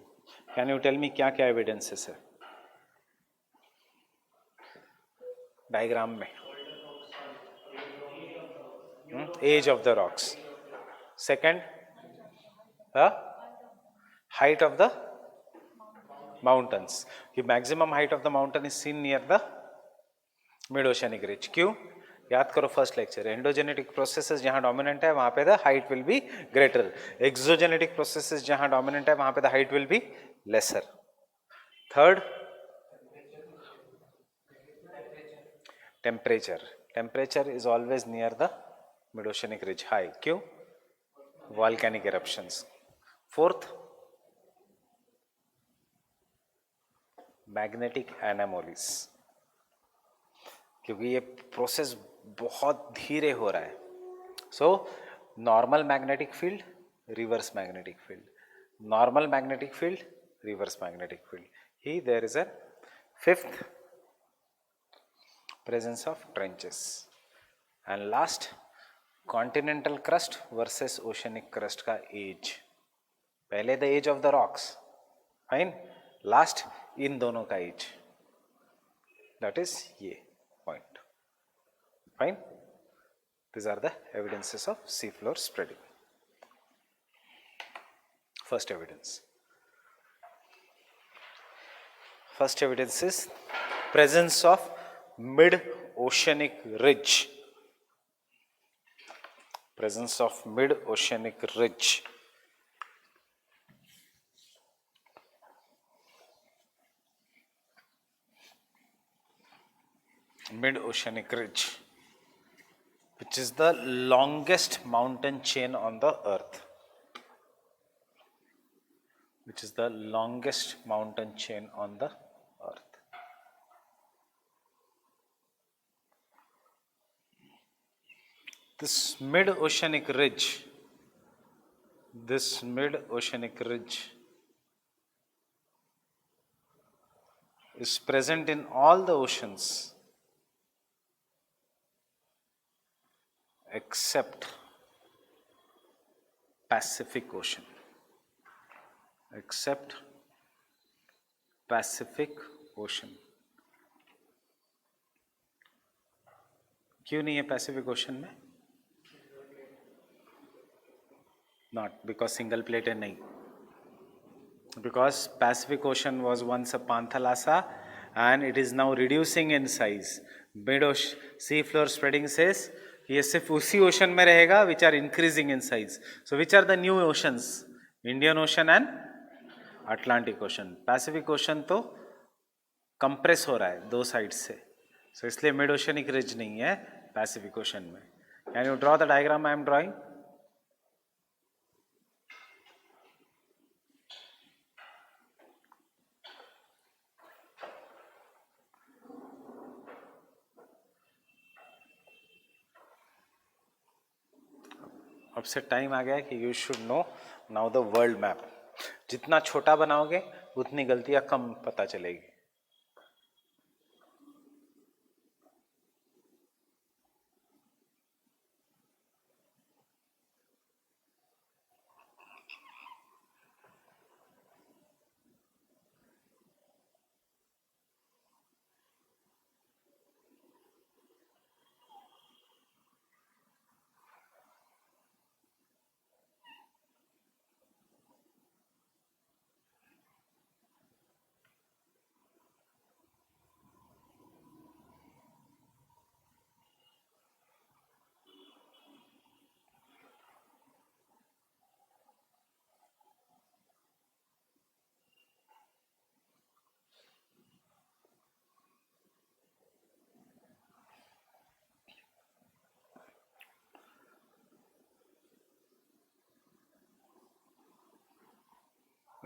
Can you tell me क्या क्या evidences है diagram में? Age of the rocks. Second, height of the mountains. The maximum height of the mountain is seen near the mid-oceanic ridge. क्यों? याद करो first lecture, endogenetic processes जहां dominant है वहां पे the height will be greater, exogenetic processes जहां dominant है वहां पे the height will be lesser. Third, temperature is always near the mid oceanic ridge high. क्यों? Volcanic eruptions. Fourth, magnetic anomalies, क्योंकि ये प्रोसेस बहुत धीरे हो रहा है. So normal magnetic field, reverse magnetic field, normal magnetic field, reverse magnetic field. He there is a fifth, presence of trenches. And last, continental crust versus oceanic crust का age. पहले the age of the rocks, fine. Last इन दोनों का age, that is ये point, fine. These are the evidences of sea floor spreading. First evidence is presence of mid-oceanic ridge. Mid-oceanic ridge, which is the longest mountain chain on the earth. This mid-oceanic ridge is present in all the oceans except Pacific Ocean. क्यों नहीं है Pacific Ocean में? Not because single plate है, नहीं. Because Pacific Ocean was once a Panthalassa and it is now reducing in size. Mid-ocean sea floor spreading says ये सिर्फ उसी ocean में रहेगा which are increasing in size. So which are the new oceans? Indian Ocean and Atlantic Ocean. Pacific Ocean तो compress हो रहा है दो साइड से, so इसलिए मिड ओशियनिक रिज नहीं है पैसिफिक ओशन में. Can you draw the diagram I am drawing? अब से टाइम आ गया है कि you should know now the world map. जितना छोटा बनाओगे उतनी गलतियां कम पता चलेगी.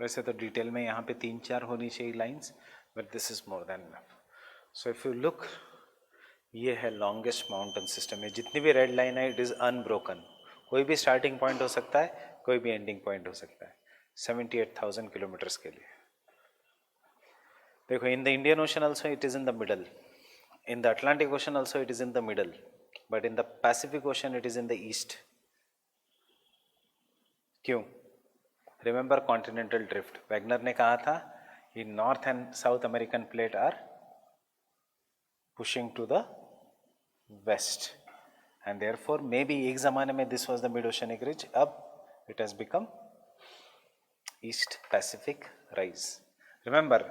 वैसे तो डिटेल में यहाँ पे 3-4 होनी चाहिए lines, but this is more than enough. So if you look, ये है लॉन्गेस्ट माउंटेन सिस्टम. ये जितनी भी रेड लाइन है इट इज़ अनब्रोकन. कोई भी स्टार्टिंग पॉइंट हो सकता है, कोई भी एंडिंग पॉइंट हो सकता है. 78,000 किलोमीटर्स के लिए. देखो, in the Indian Ocean also it is in the middle, in the Atlantic Ocean also it is in the middle, but in the Pacific Ocean it is in the east. क्यों? Remember continental drift. Wegener ने कहा था कि north and south American plate are pushing to the west, and therefore may be एक जमाने में this was the mid oceanic ridge, अब it has become east pacific rise. Remember,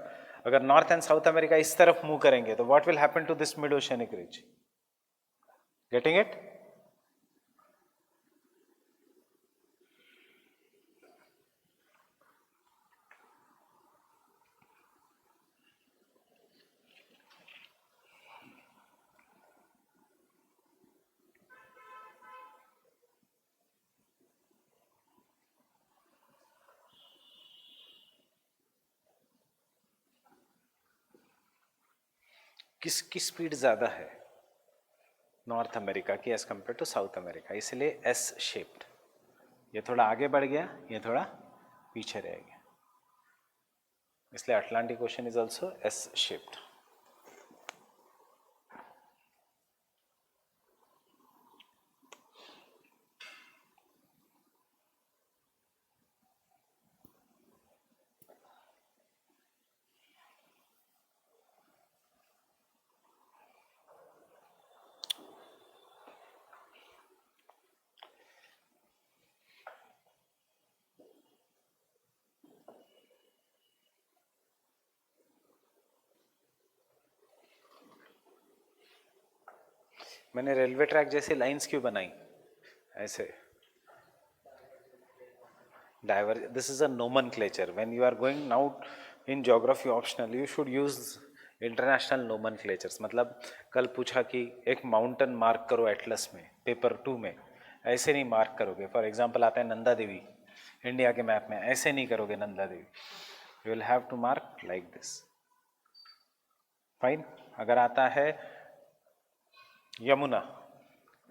अगर north and south America इस तरफ move करेंगे तो what will happen to this mid oceanic ridge? Getting it? किसकी स्पीड ज़्यादा है नॉर्थ अमेरिका की as compare to south America? इसलिए एस शेप्ड. ये थोड़ा आगे बढ़ गया, ये थोड़ा पीछे रह गया, इसलिए Atlantic Ocean is also S shaped. मैंने रेलवे ट्रैक जैसी लाइंस क्यों बनाई ऐसे? Diver, this is a nomenclature. When you are going now in geography optional, you should use international nomenclatures. मतलब कल पूछा कि एक माउंटेन मार्क करो एटलस में, पेपर 2 में, ऐसे नहीं मार्क करोगे. फॉर एग्जाम्पल आता है नंदा देवी इंडिया के मैप में, ऐसे नहीं करोगे Nanda Devi. You will have to mark like this. Fine. अगर आता है यमुना,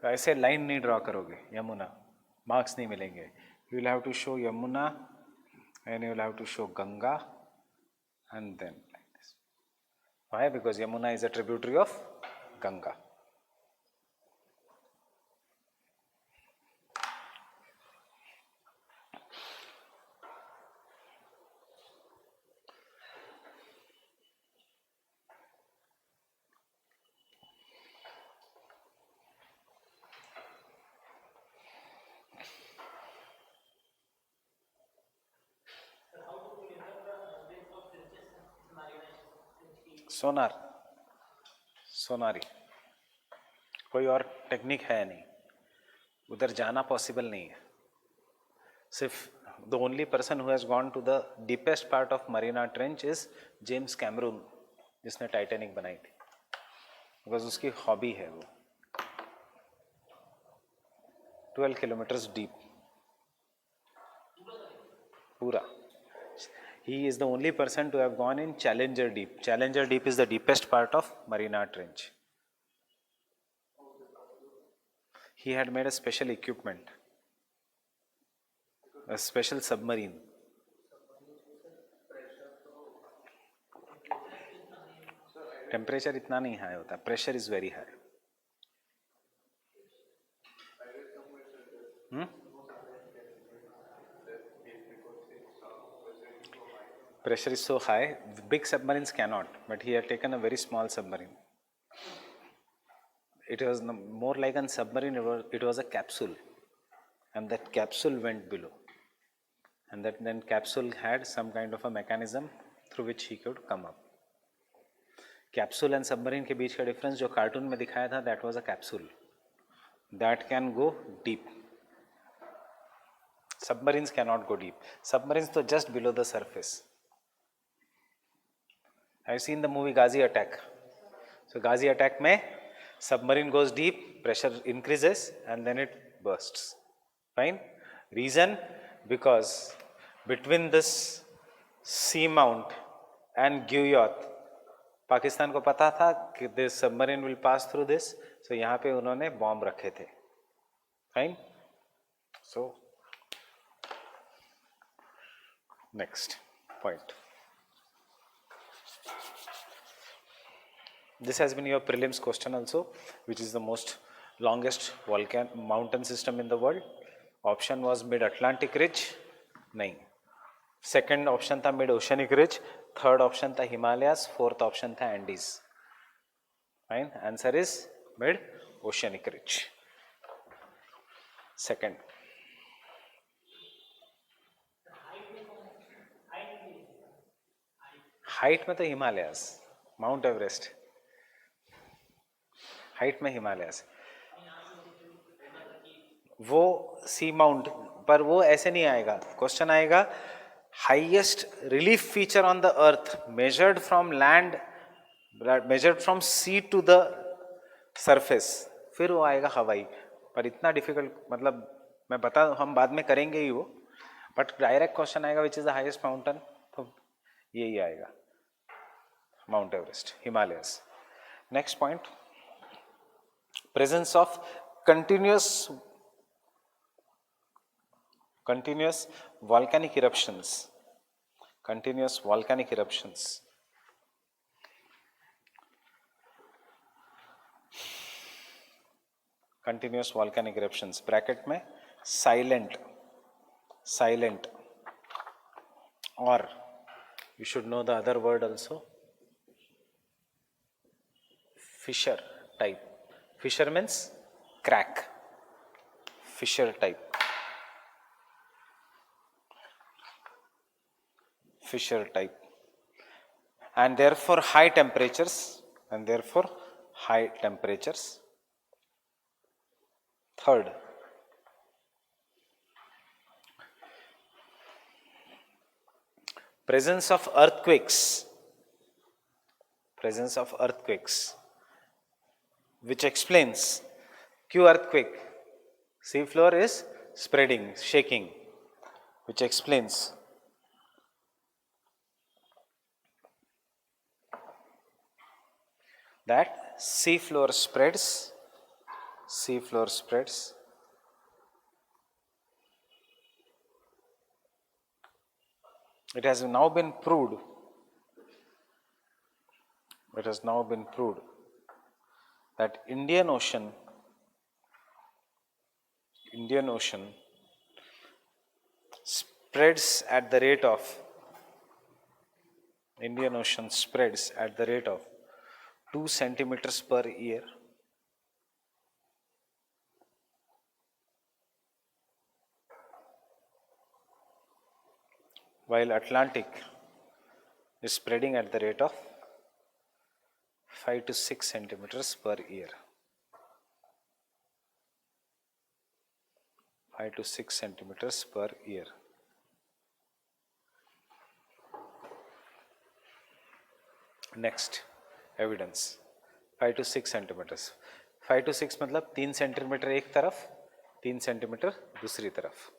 तो ऐसे लाइन नहीं ड्रॉ करोगे यमुना, मार्क्स नहीं मिलेंगे. You will have to show Yamuna and you will have to show Ganga and then like this. Why? Because Yamuna is a tributary of Ganga. Sonar, सोनारी, कोई और टेक्निक है नहीं, उधर जाना पॉसिबल नहीं है. सिर्फ the only person who has gone to the deepest part of Mariana trench is James Cameron, जिसने टाइटैनिक बनाई थी, बिकॉज उसकी हॉबी है वो. 12 किलोमीटर्स डीप पूरा. He is the only person to have gone in Challenger Deep. Challenger Deep is the deepest part of Marina Trench. He had made a special equipment, a special submarine. Temperature इतना नहीं high होता, pressure is very high. Pressure is so high, big submarines cannot, but he had taken a very small submarine. It was more like a submarine, it was a capsule, and that capsule went below, and that then capsule had some kind of a mechanism through which he could come up. Capsule and submarine के बीच का difference जो cartoon में दिखाया था, that was a capsule that can go deep. Submarines can not go deep. Submarines तो just below the surface. I've seen the movie Ghazi Attack. So Ghazi Attack में submarine goes deep, pressure increases and then it bursts. Fine. Reason? Because between this seamount and guyot, Pakistan को पता था कि this submarine will pass through this, so यहाँ पे उन्होंने bomb रखे थे. Fine. So next point. This has been your prelims question also, which is the most longest mountain system in the world. Option was mid-Atlantic ridge. नहीं. Second option था mid-oceanic ridge. Third option था Himalayas. Fourth option था Andes. Fine. Answer is mid-oceanic ridge. Second. Height में तो Himalayas, mount Everest height में हिमालयास. वो सी mount पर वो ऐसे नहीं आएगा. क्वेश्चन आएगा highest relief feature on the earth measured from land, measured from sea to the surface, फिर वो आएगा हवाई. पर इतना डिफिकल्ट, मतलब मैं बता, हम बाद में करेंगे ही वो, बट डायरेक्ट क्वेश्चन आएगा which is the highest mountain, तो यही आएगा mount Everest, Himalayas. Next point, presence of continuous volcanic eruptions. Continuous volcanic eruptions. Continuous volcanic eruptions. Bracket में silent. Or you should know the other word also. Fissure type. Fissure means crack. Fissure type. Fissure type. And therefore high temperatures. Third, presence of earthquakes, which explains Q earthquake, sea floor is spreading, shaking, which explains that sea floor spreads. It has now been proved that Indian Ocean spreads at the rate of 2 centimeters per year. While Atlantic is spreading at the rate of 5 to 6 centimeters per year. 5 to 6 centimeters per year. Next, evidence. 5 to 6 centimeters. 5 to 6 मतलब 3 centimetre एक तरफ, 3 centimetre दूसरी तरफ.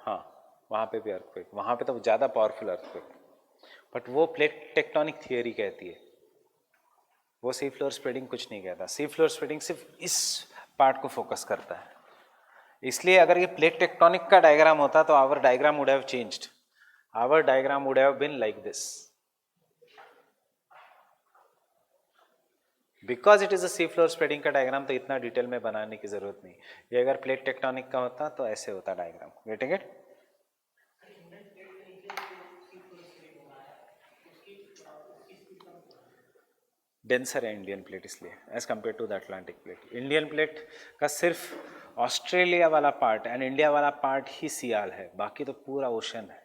हाँ, वहाँ पे भी earthquake, वहाँ पे तो ज़्यादा पावरफुल अर्थक्वेक, बट वो प्लेट टेक्टोनिक थियरी कहती है, वो सी फ्लोर स्प्रेडिंग कुछ नहीं कहता. सी फ्लोर स्प्रेडिंग सिर्फ इस पार्ट को फोकस करता है. इसलिए अगर ये प्लेट टेक्टोनिक का डायग्राम होता तो our diagram would have changed. Our diagram would have been like this. Because it is a sea floor spreading का डायग्राम, तो इतना डिटेल में बनाने की जरूरत नहीं. ये अगर प्लेट टेक्टोनिक का होता तो ऐसे होता डायग्राम. Getting it? डेंसर है इंडियन प्लेट इसलिए as compare to the Atlantic plate. Indian plate का सिर्फ ऑस्ट्रेलिया वाला पार्ट एंड इंडिया वाला पार्ट ही सियाल है, बाकी तो पूरा ओशन है.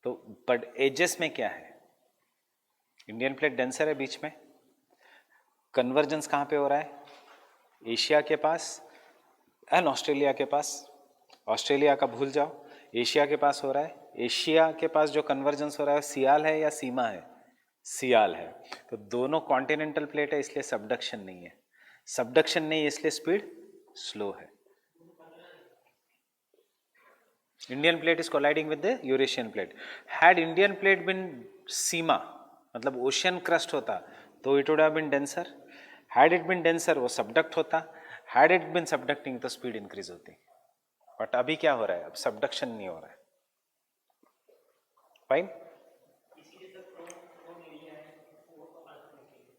तो बट एजेस में क्या है, इंडियन प्लेट डेंसर है बीच में. कन्वर्जेंस कहाँ पे हो रहा है? एशिया के पास एंड ऑस्ट्रेलिया के पास. ऑस्ट्रेलिया का भूल जाओ, एशिया के पास हो रहा है. एशिया के पास जो कन्वर्जेंस हो रहा है सियाल है या सीमा है? सियाल है. तो दोनों कॉन्टिनेंटल प्लेट है, इसलिए सबडक्शन नहीं है. सबडक्शन नहीं इसलिए स्पीड स्लो है. Indian plate is colliding with the Eurasian plate. Had Indian plate been sima मतलब ओशियन क्रस्ट होता तो it would have been denser. Had it been denser वो सबडक्ट होता. हैड इट बीन सबडक्टिंग तो speed increase होती. But अभी क्या हो रहा है, अब सबडक्शन नहीं हो रहा है. फाइन.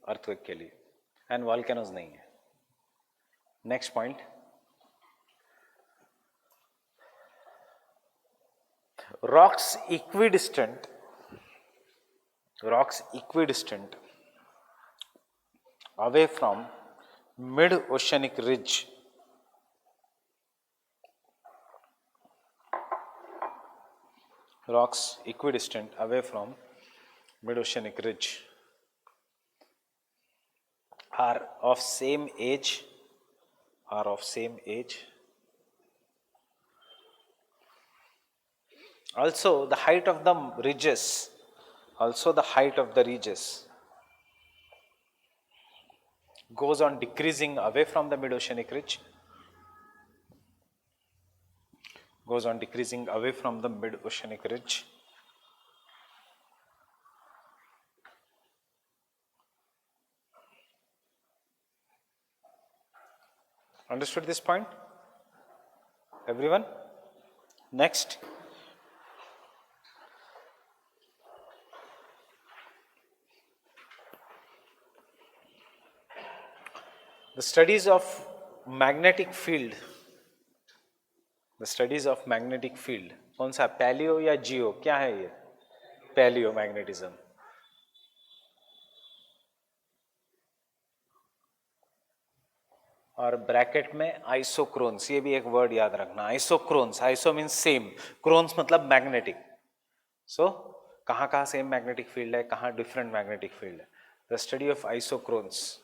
अर्थक्वेक के लिए एंड वॉल्केनोज नहीं है. Next point. Rocks equidistant away from mid-oceanic ridge are of same age. Also the height of the ridges goes on decreasing away from the mid-oceanic ridge. Understood this point, everyone? Next. The studies of magnetic field. कौन सा, palaeo या जियो, क्या है ये? Palaeo magnetism. और bracket में आइसोक्रोन्स, ये भी एक वर्ड याद रखना. Isochrons, iso means same, chrons मतलब मैग्नेटिक. सो कहाँ सेम मैग्नेटिक फील्ड है, कहाँ डिफरेंट मैग्नेटिक फील्ड है. The study of isochrons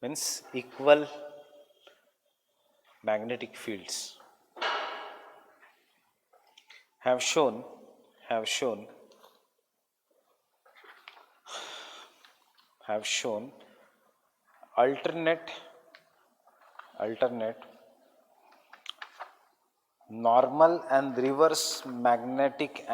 means equal magnetic fields have shown alternate normal and reverse magnetic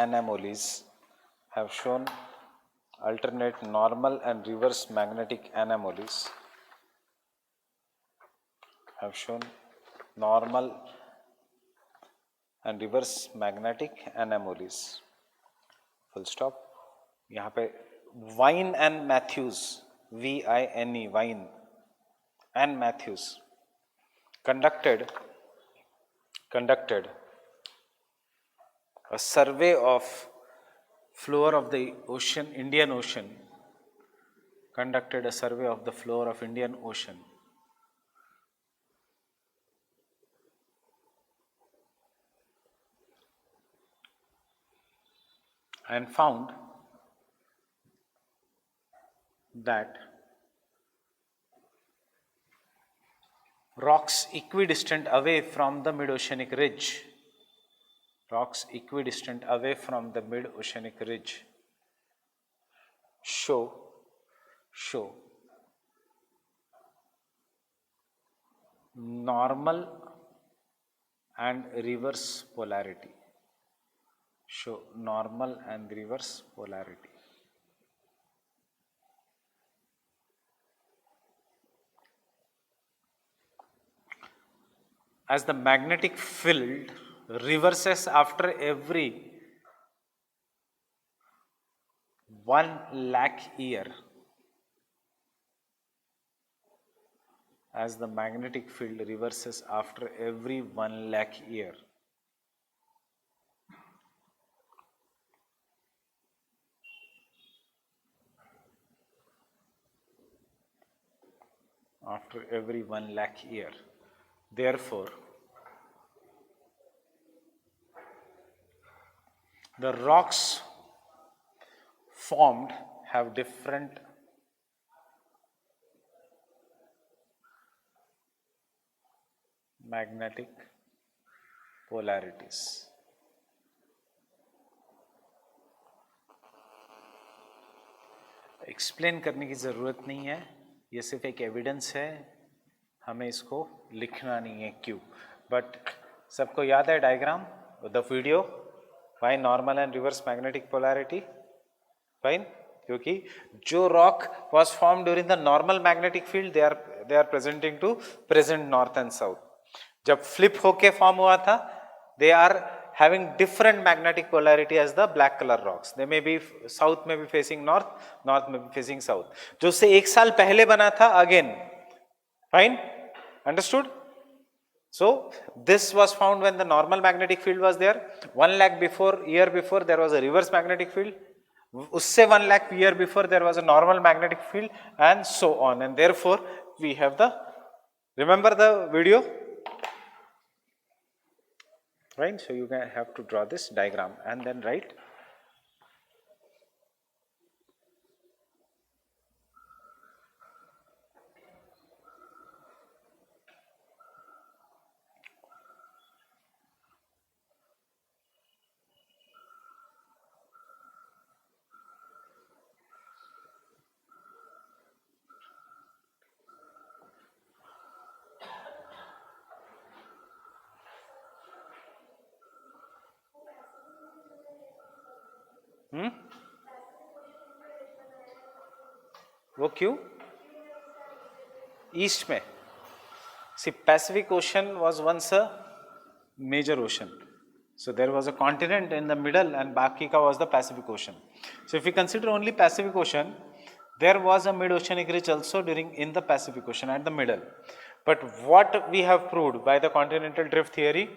anomalies. Full stop. यहाँ पे Wine and Matthews, Vine, Wine and Matthews conducted a survey of floor of the Indian Ocean. And found that rocks equidistant away from the mid-oceanic ridge show normal and reverse polarity. As the magnetic field reverses after every 1,00,000 year. As the magnetic field reverses after every 1,00,000 year. Therefore, the rocks formed have different magnetic polarities. Explain करने की ज़रूरत नहीं है, ये सिर्फ एक evidence है, हमें इसको लिखना नहीं है क्यों. बट सबको याद है diagram the video, why normal and reverse magnetic polarity. Fine, क्योंकि जो rock was form during the normal magnetic field they are presenting to present north and south. जब फ्लिप होके फॉर्म हुआ था they are having different magnetic polarity as the black color rocks. They may be south may be facing north, north may be facing south. जो उससे एक साल पहले बना था again. Fine? Understood? So this was found when the normal magnetic field was there. 1 lakh year before there was a reverse magnetic field. उससे 1 lakh year before there was a normal magnetic field and so on. And therefore we have the, remember the video? Right, so you can have to draw this diagram and then write. वो क्यों? East में. See, Pacific Ocean was once a major ocean. So there was a continent in the middle and बाकी का was the Pacific Ocean. So if we consider only Pacific Ocean, there was a mid-oceanic ridge also in the Pacific Ocean at the middle. But what we have proved by the continental drift theory,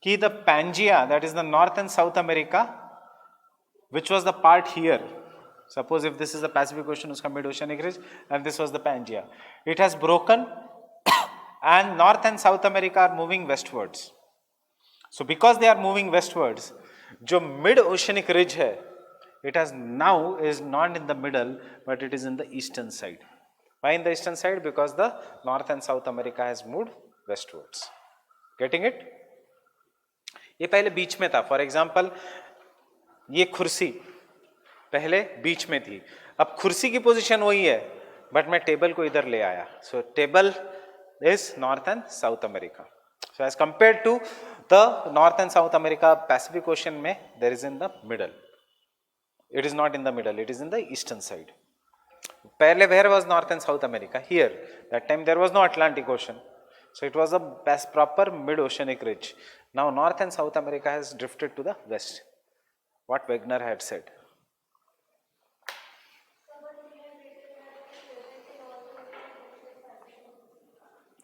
कि the Pangaea, that is the North and South America, which was the part here. Suppose if this is the Pacific Ocean, uska mid-oceanic ridge, and this was the Pangaea. It has broken and North and South America are moving westwards. So because they are moving westwards, जो mid-oceanic ridge है, it has now is not in the middle, but it is in the eastern side. Why in the eastern side? Because the North and South America has moved westwards. Getting it? ये पहले बीच में था. For example, ये कुर्सी पहले बीच में थी, अब कुर्सी की पोजीशन वही है, बट मैं टेबल को इधर ले आया. So table is north and south America. So as compare to the north and south America, Pacific Ocean में there is in the middle. It is not in the middle, it is in the eastern side. पहले where was north and south America? Here. That time there was no Atlantic Ocean, so it was a proper mid-oceanic ridge. Now North and South America has drifted to the west. What Wegener had said.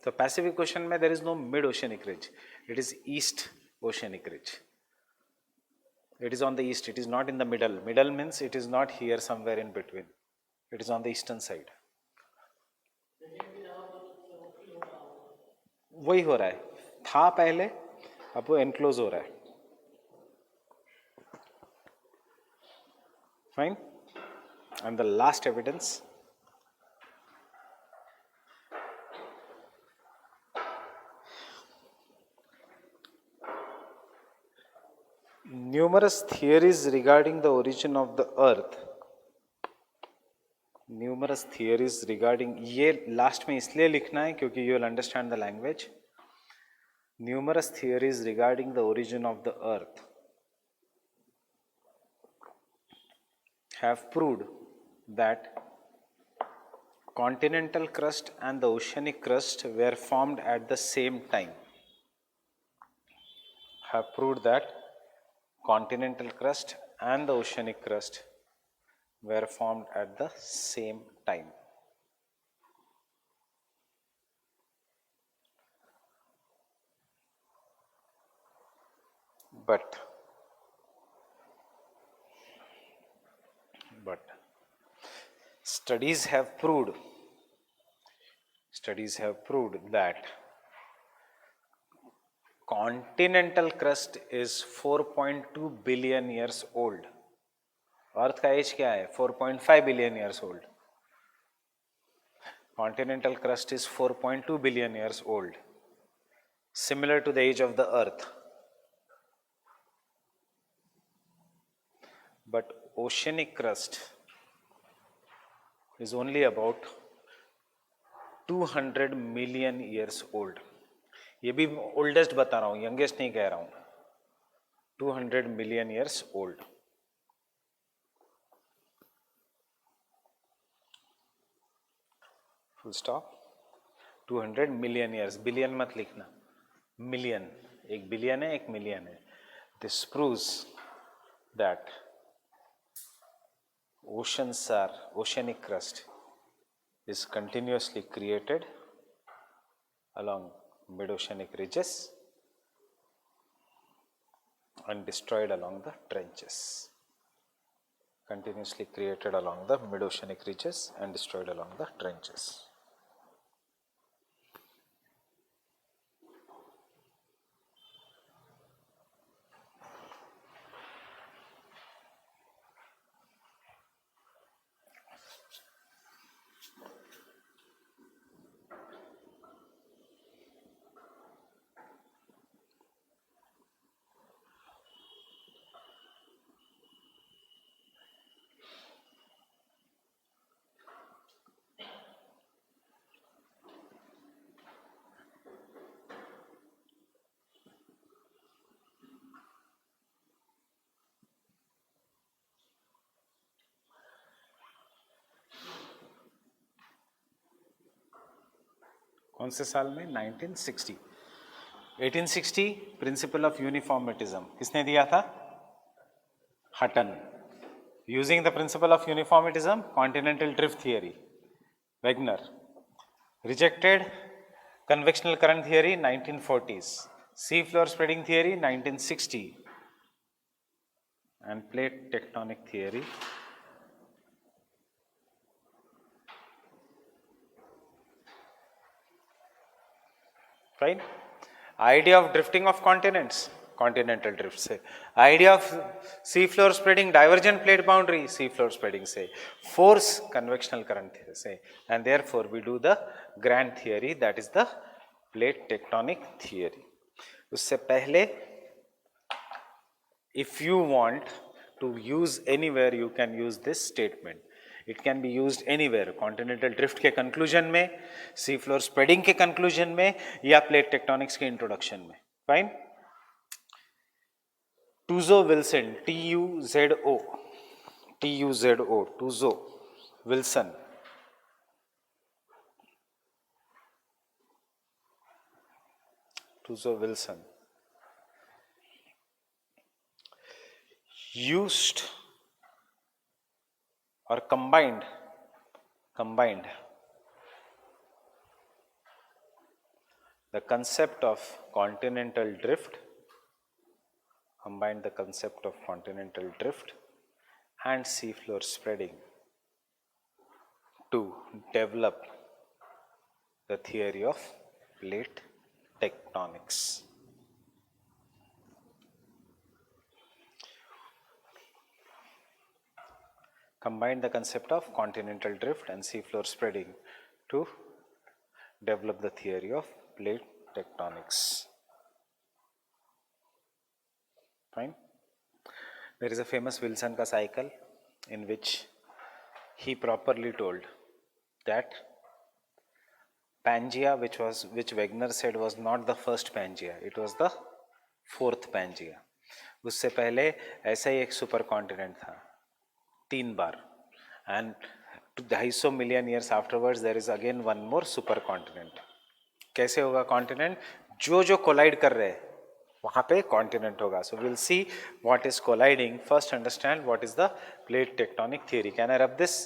So Pacific Ocean में there is no mid-oceanic ridge. It is East Oceanic ridge. It is on the east. It is not in the middle. Middle means it is not here somewhere in between. It is on the eastern side. वही हो रहा है, था पहले, अब वो enclose हो रहा है. Fine. And the last evidence. Numerous theories regarding the origin of the earth. Numerous theories regarding, ये लास्ट में इसलिए लिखना है क्योंकि you will understand the language. Numerous theories regarding the origin of the earth have proved that continental crust and the oceanic crust were formed at the same time. Have proved that continental crust and the oceanic crust were formed at the same time. But studies have proved that continental crust is 4.2 billion years old. अर्थ का as क्या है? 4.5 billion years old. Continental crust is 4.2 billion years old, similar to the age of the earth. But oceanic crust is only about 200 million years old. ये भी oldest बता रहा हूँ, youngest नहीं कह रहा हूँ. 200 million years old. Full stop. 200 million years. Billion मत लिखना, मिलियन. एक बिलियन है, एक मिलियन है. This proves that oceanic crust is continuously created along mid-oceanic ridges and destroyed along the trenches. Continuously created along the mid-oceanic ridges and destroyed along the trenches. कौन से साल में? 1960. 1860 प्रिंसिपल ऑफ यूनिफॉर्मिटिज्म किसने दिया था? Hutton. Using the principle of uniformitarianism, continental drift theory, Wegener. Rejected convectional current theory 1940s, sea floor spreading theory 1960, and plate tectonic theory fine. Idea of drifting of continents, continental drift से. Idea of sea floor spreading, divergent plate boundary, sea floor spreading से. Force, convectional current से. And therefore we do the grand theory, that is the plate tectonic theory. उससे पहले, if you want to use anywhere, you can use this statement. It can be used anywhere. Continental drift के conclusion में, सी floor spreading के conclusion में, या plate tectonics के introduction में. Fine. टूजो Wilson, TUZO, टूजो Wilson. टूजो Wilson used or combined the concept of continental drift, and sea floor spreading to develop the theory of plate tectonics. Combine the concept of continental drift and sea floor spreading to develop the theory of plate tectonics. Fine. There is a famous Wilson ka cycle in which he properly told that Pangea, which Wegener said was not the first Pangea, it was the fourth Pangea. उससे पहले ऐसा ही एक super continent था 3 बार, and 250 million years afterwards there is again one more super continent. कैसे होगा continent? जो collide कर रहे हैं वहां पे कॉन्टिनेंट होगा. So will see what is colliding. First understand what is the plate tectonic theory. Can I rub this?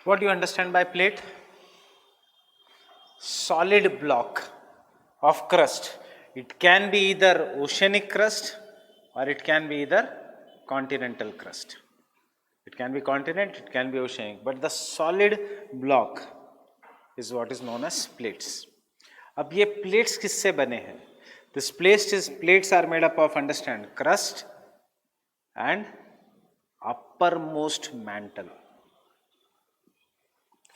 What do you understand by plate? solid block of crust. It can be either oceanic crust or it can be either continental crust. It can be continent, it can be oceanic, but the solid block is what is known as plates. अब ये plates किससे बने हैं? This plates are made up of, understand, crust and uppermost mantle.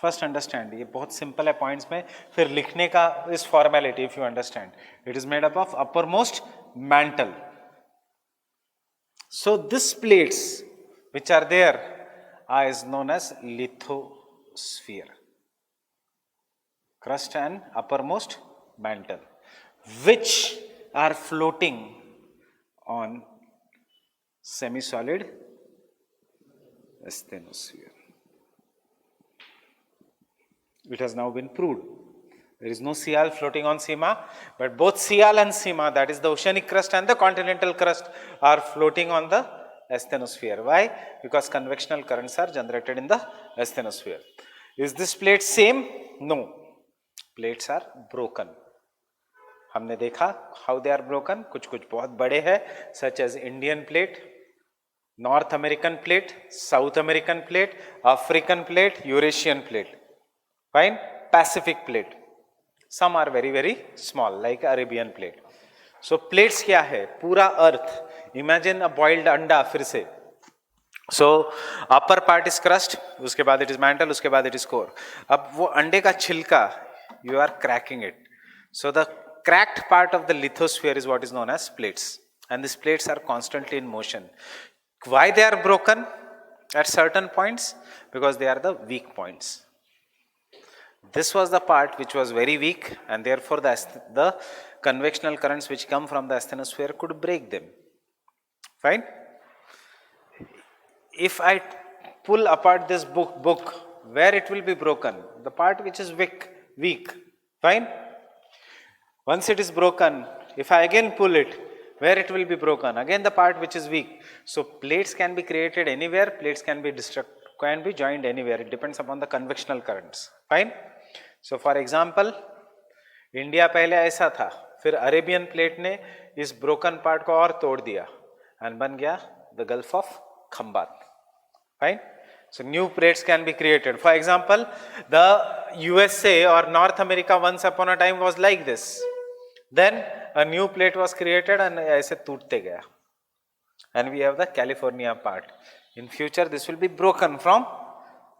First understand, ये बहुत simple है points में, फिर लिखने का is formality. If you understand, it is made up of upper most mantle. So this plates which are there are is known as lithosphere. crust and uppermost mantle, which are floating on semi-solid asthenosphere. It has now been proved. There is no Sial floating on Sima, but both Sial and Sima, that is the oceanic crust and the continental crust, are floating on the asthenosphere. Why? Because convectional currents are generated in the asthenosphere. Is this plate same? No. Plates are broken. हमने देखा how they are broken. कुछ कुछ बहुत बड़े हैं, such as Indian plate, North American plate, South American plate, African plate, Eurasian plate. Fine. Pacific plate. Some are very very small like Arabian plate. So plates क्या है? पूरा अर्थ. Imagine a boiled अंडा. फिर से so upper part is crust, उसके बाद it is mantle, उसके बाद it is core. अब वो अंडे का छिलका, you are cracking it. So the cracked part of the lithosphere is what is known as plates, and these plates are constantly in motion. Why they are broken at certain points? Because they are the weak points. This was the part which was very weak, and therefore the convectional currents which come from the asthenosphere could break them. Fine. If I pull apart this book, where it will be broken? The part which is weak. Fine. Once it is broken, if I again pull it, where it will be broken? Again the part which is weak. So plates can be created anywhere, plates can be joined anywhere. It depends upon the convectional currents. Fine. So for example, India पहले ऐसा था, फिर Arabian plate ने इस broken part को और तोड़ दिया एंड बन गया the gulf of Khambhat. Fine. So new plates can be created. For example, the USA or North America once upon a time was like this. Then a new plate was created and ऐसे टूटते गया. And we have the California part. In future, this will be broken from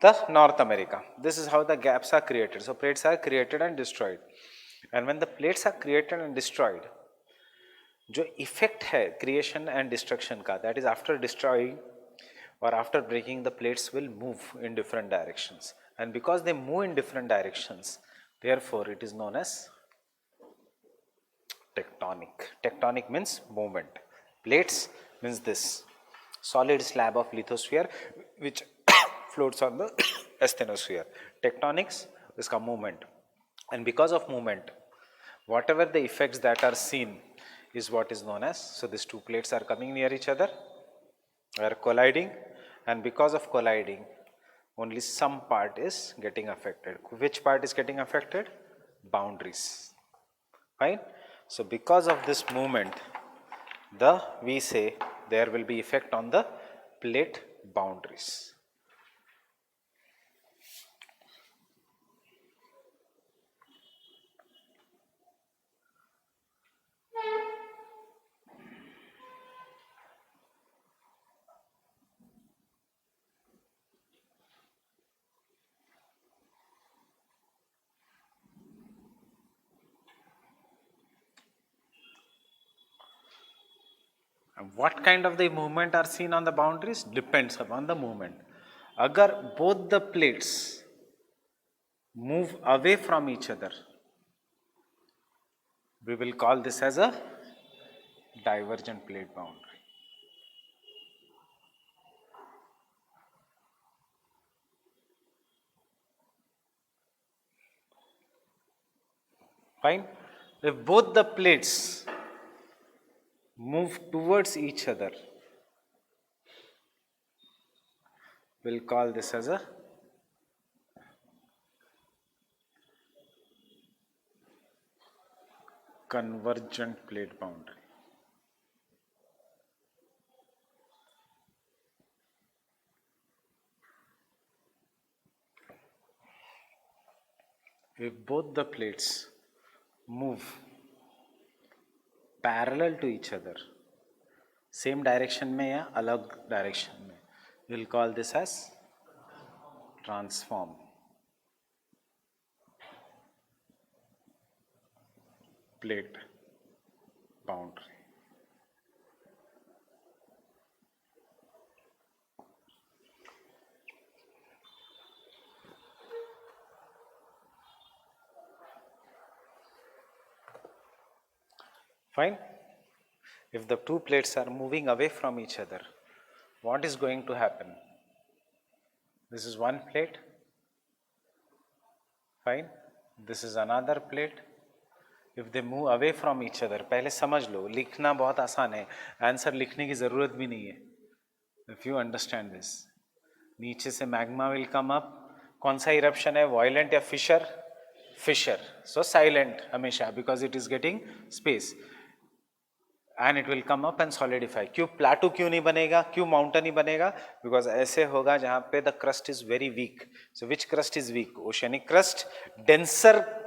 the North America. This is how the gaps are created. So plates are created and destroyed. And when the plates are created and destroyed, जो effect है creation and destruction का, that is after destroying or after breaking, the plates will move in different directions. And because they move in different directions, therefore it is known as tectonic. Tectonic means movement. Plates means this solid slab of lithosphere which floats on the asthenosphere. Tectonics is का movement. And because of movement, whatever the effects that are seen is what is known as, so these two plates are coming near each other, are colliding, and because of colliding, only some part is getting affected. Which part is getting affected? Boundaries. Fine. So because of this movement, we say there will be effect on the plate boundaries. What kind of the movement are seen on the boundaries? Depends upon the movement. Agar both the plates move away from each other, we will call this as a divergent plate boundary. Fine. If both the plates move towards each other, we'll call this as a convergent plate boundary. If both the plates move parallel to each other, same direction में या अलग direction में, we'll call this as transform plate boundary. Fine. If the two plates are moving away from each other, what is going to happen? This is one plate. Fine. This is another plate. If they move away from each other, पहले समझ लो, लिखना बहुत आसान है, answer लिखने की जरूरत भी नहीं है. If you understand this, नीचे से magma will come up. कौन सा eruption है, violent या fissure? Fissure. So silent हमेशा, because it is getting space. And it will come up and solidify. क्यों plateau क्यों नहीं बनेगा, क्यों mountain नहीं बनेगा? Because ऐसे होगा जहाँ पे the crust is very weak. So which crust is weak? Oceanic crust, denser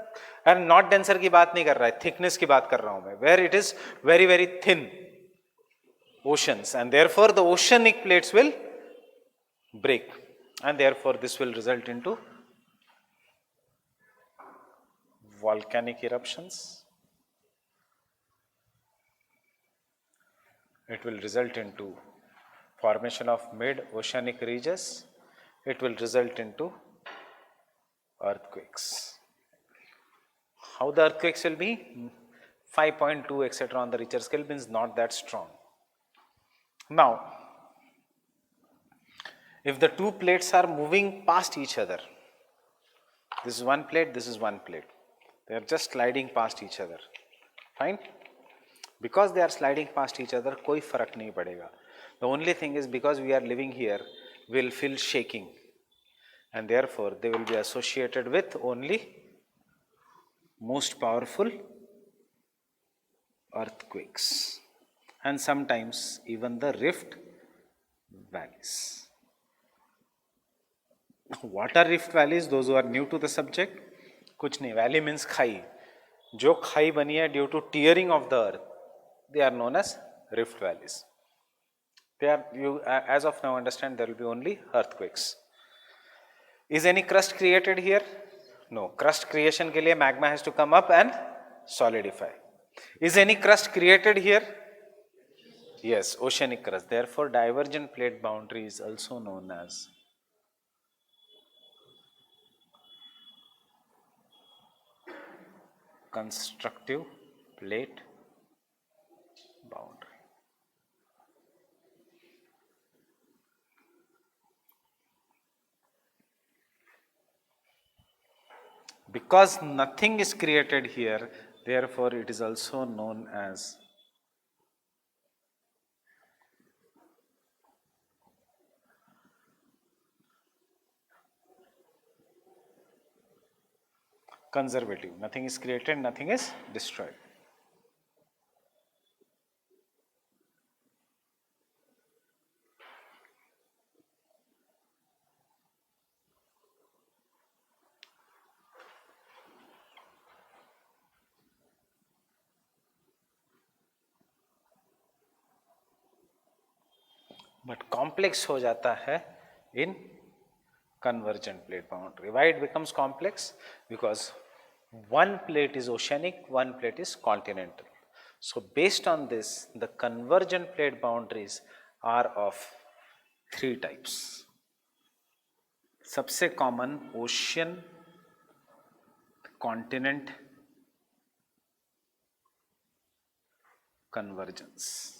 and not denser की बात नहीं कर रहा है, thickness की बात कर रहा हूँ मैं. Where it is very very thin oceans, and therefore the oceanic plates will break, and therefore this will result into volcanic eruptions. It will result into formation of mid-oceanic ridges. It will result into earthquakes. How the earthquakes will be? 5.2 etc. on the Richter scale means not that strong. Now, if the two plates are moving past each other, this is one plate, this is one plate. They are just sliding past each other. Fine? Because they are sliding past each other, कोई फर्क नहीं पड़ेगा. The only thing is, because we are living here, we will feel shaking, and therefore they will be associated with only most powerful earthquakes, and sometimes even the rift valleys. What are rift valleys? Those who are new to the subject, कुछ नहीं. Valley means खाई. जो खाई बनी है due to tearing of the earth, they are known as rift valleys. They are, you as of now understand, there will be only earthquakes. Is any crust created here? No. Crust creation के लिए magma has to come up and solidify. Is any crust created here? Yes, oceanic crust. Therefore, divergent plate boundary is also known as constructive plate boundary. Because nothing is created here, therefore it is also known as conservative. Nothing is created, nothing is destroyed. But complex हो जाता है in convergent plate boundary. Why it becomes complex? Because one plate is oceanic, one plate is continental. So based on this, the convergent plate boundaries are of three types. सबसे common ocean, continent convergence.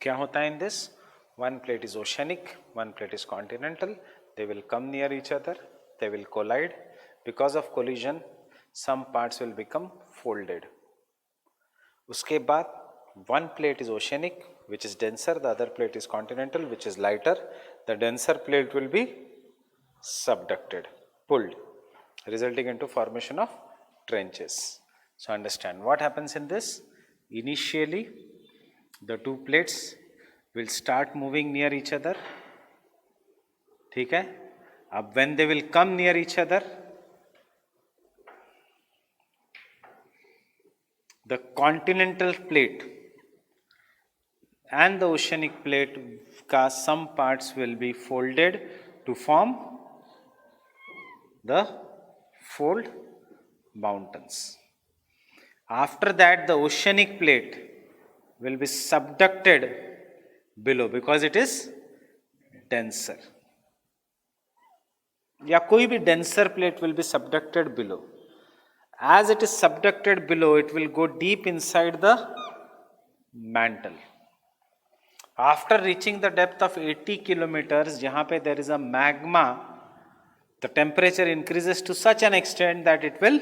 क्या होता है in this? One plate is oceanic, one plate is continental. They will come near each other, they will collide. Because of collision, some parts will become folded. उसके बाद one plate is oceanic, which is denser, the other plate is continental, which is lighter. The denser plate will be subducted, pulled, resulting into formation of trenches. So understand what happens in this. Initially the two plates will start moving near each other, ठीक है. अब when they will come near each other, the continental plate and the oceanic plate का some parts will be folded to form the fold mountains. After that the oceanic plate will be subducted below because it is denser, या कोई भी denser plate will be subducted below. As it is subducted below, it will go deep inside the mantle. After reaching the depth of 80 kilometers, जहाँ पे there is a magma, the temperature increases to such an extent that it will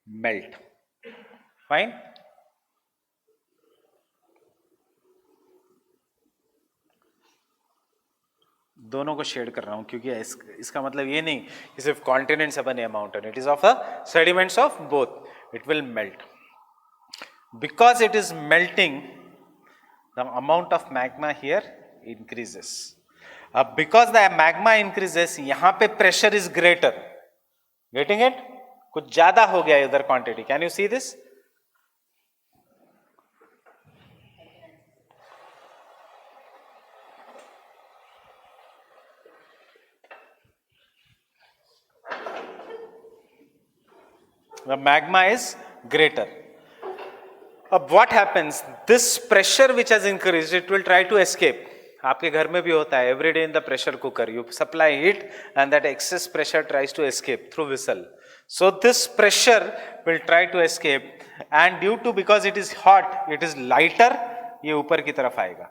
melt. Fine? दोनों को shade कर रहा हूं क्योंकि इसका मतलब ये नहीं कि सिर्फ कॉन्टिनेंट्स है बने mountain. It is of the sediments of both. It will melt. Because it is melting, the amount of magma here increases. अब बिकॉज द मैग्मा इंक्रीजेस, यहां पे pressure is greater. Getting it? कुछ ज्यादा हो गया इधर quantity. Can you see this? The magma is greater. What happens? This pressure which has increased, it will try to escape. आपके घर में भी होता है. Every day in the pressure cooker, you supply heat and that excess pressure tries to escape through whistle. So this pressure will try to escape, and due to because it is hot, it is lighter. ये ऊपर की तरफ आएगा.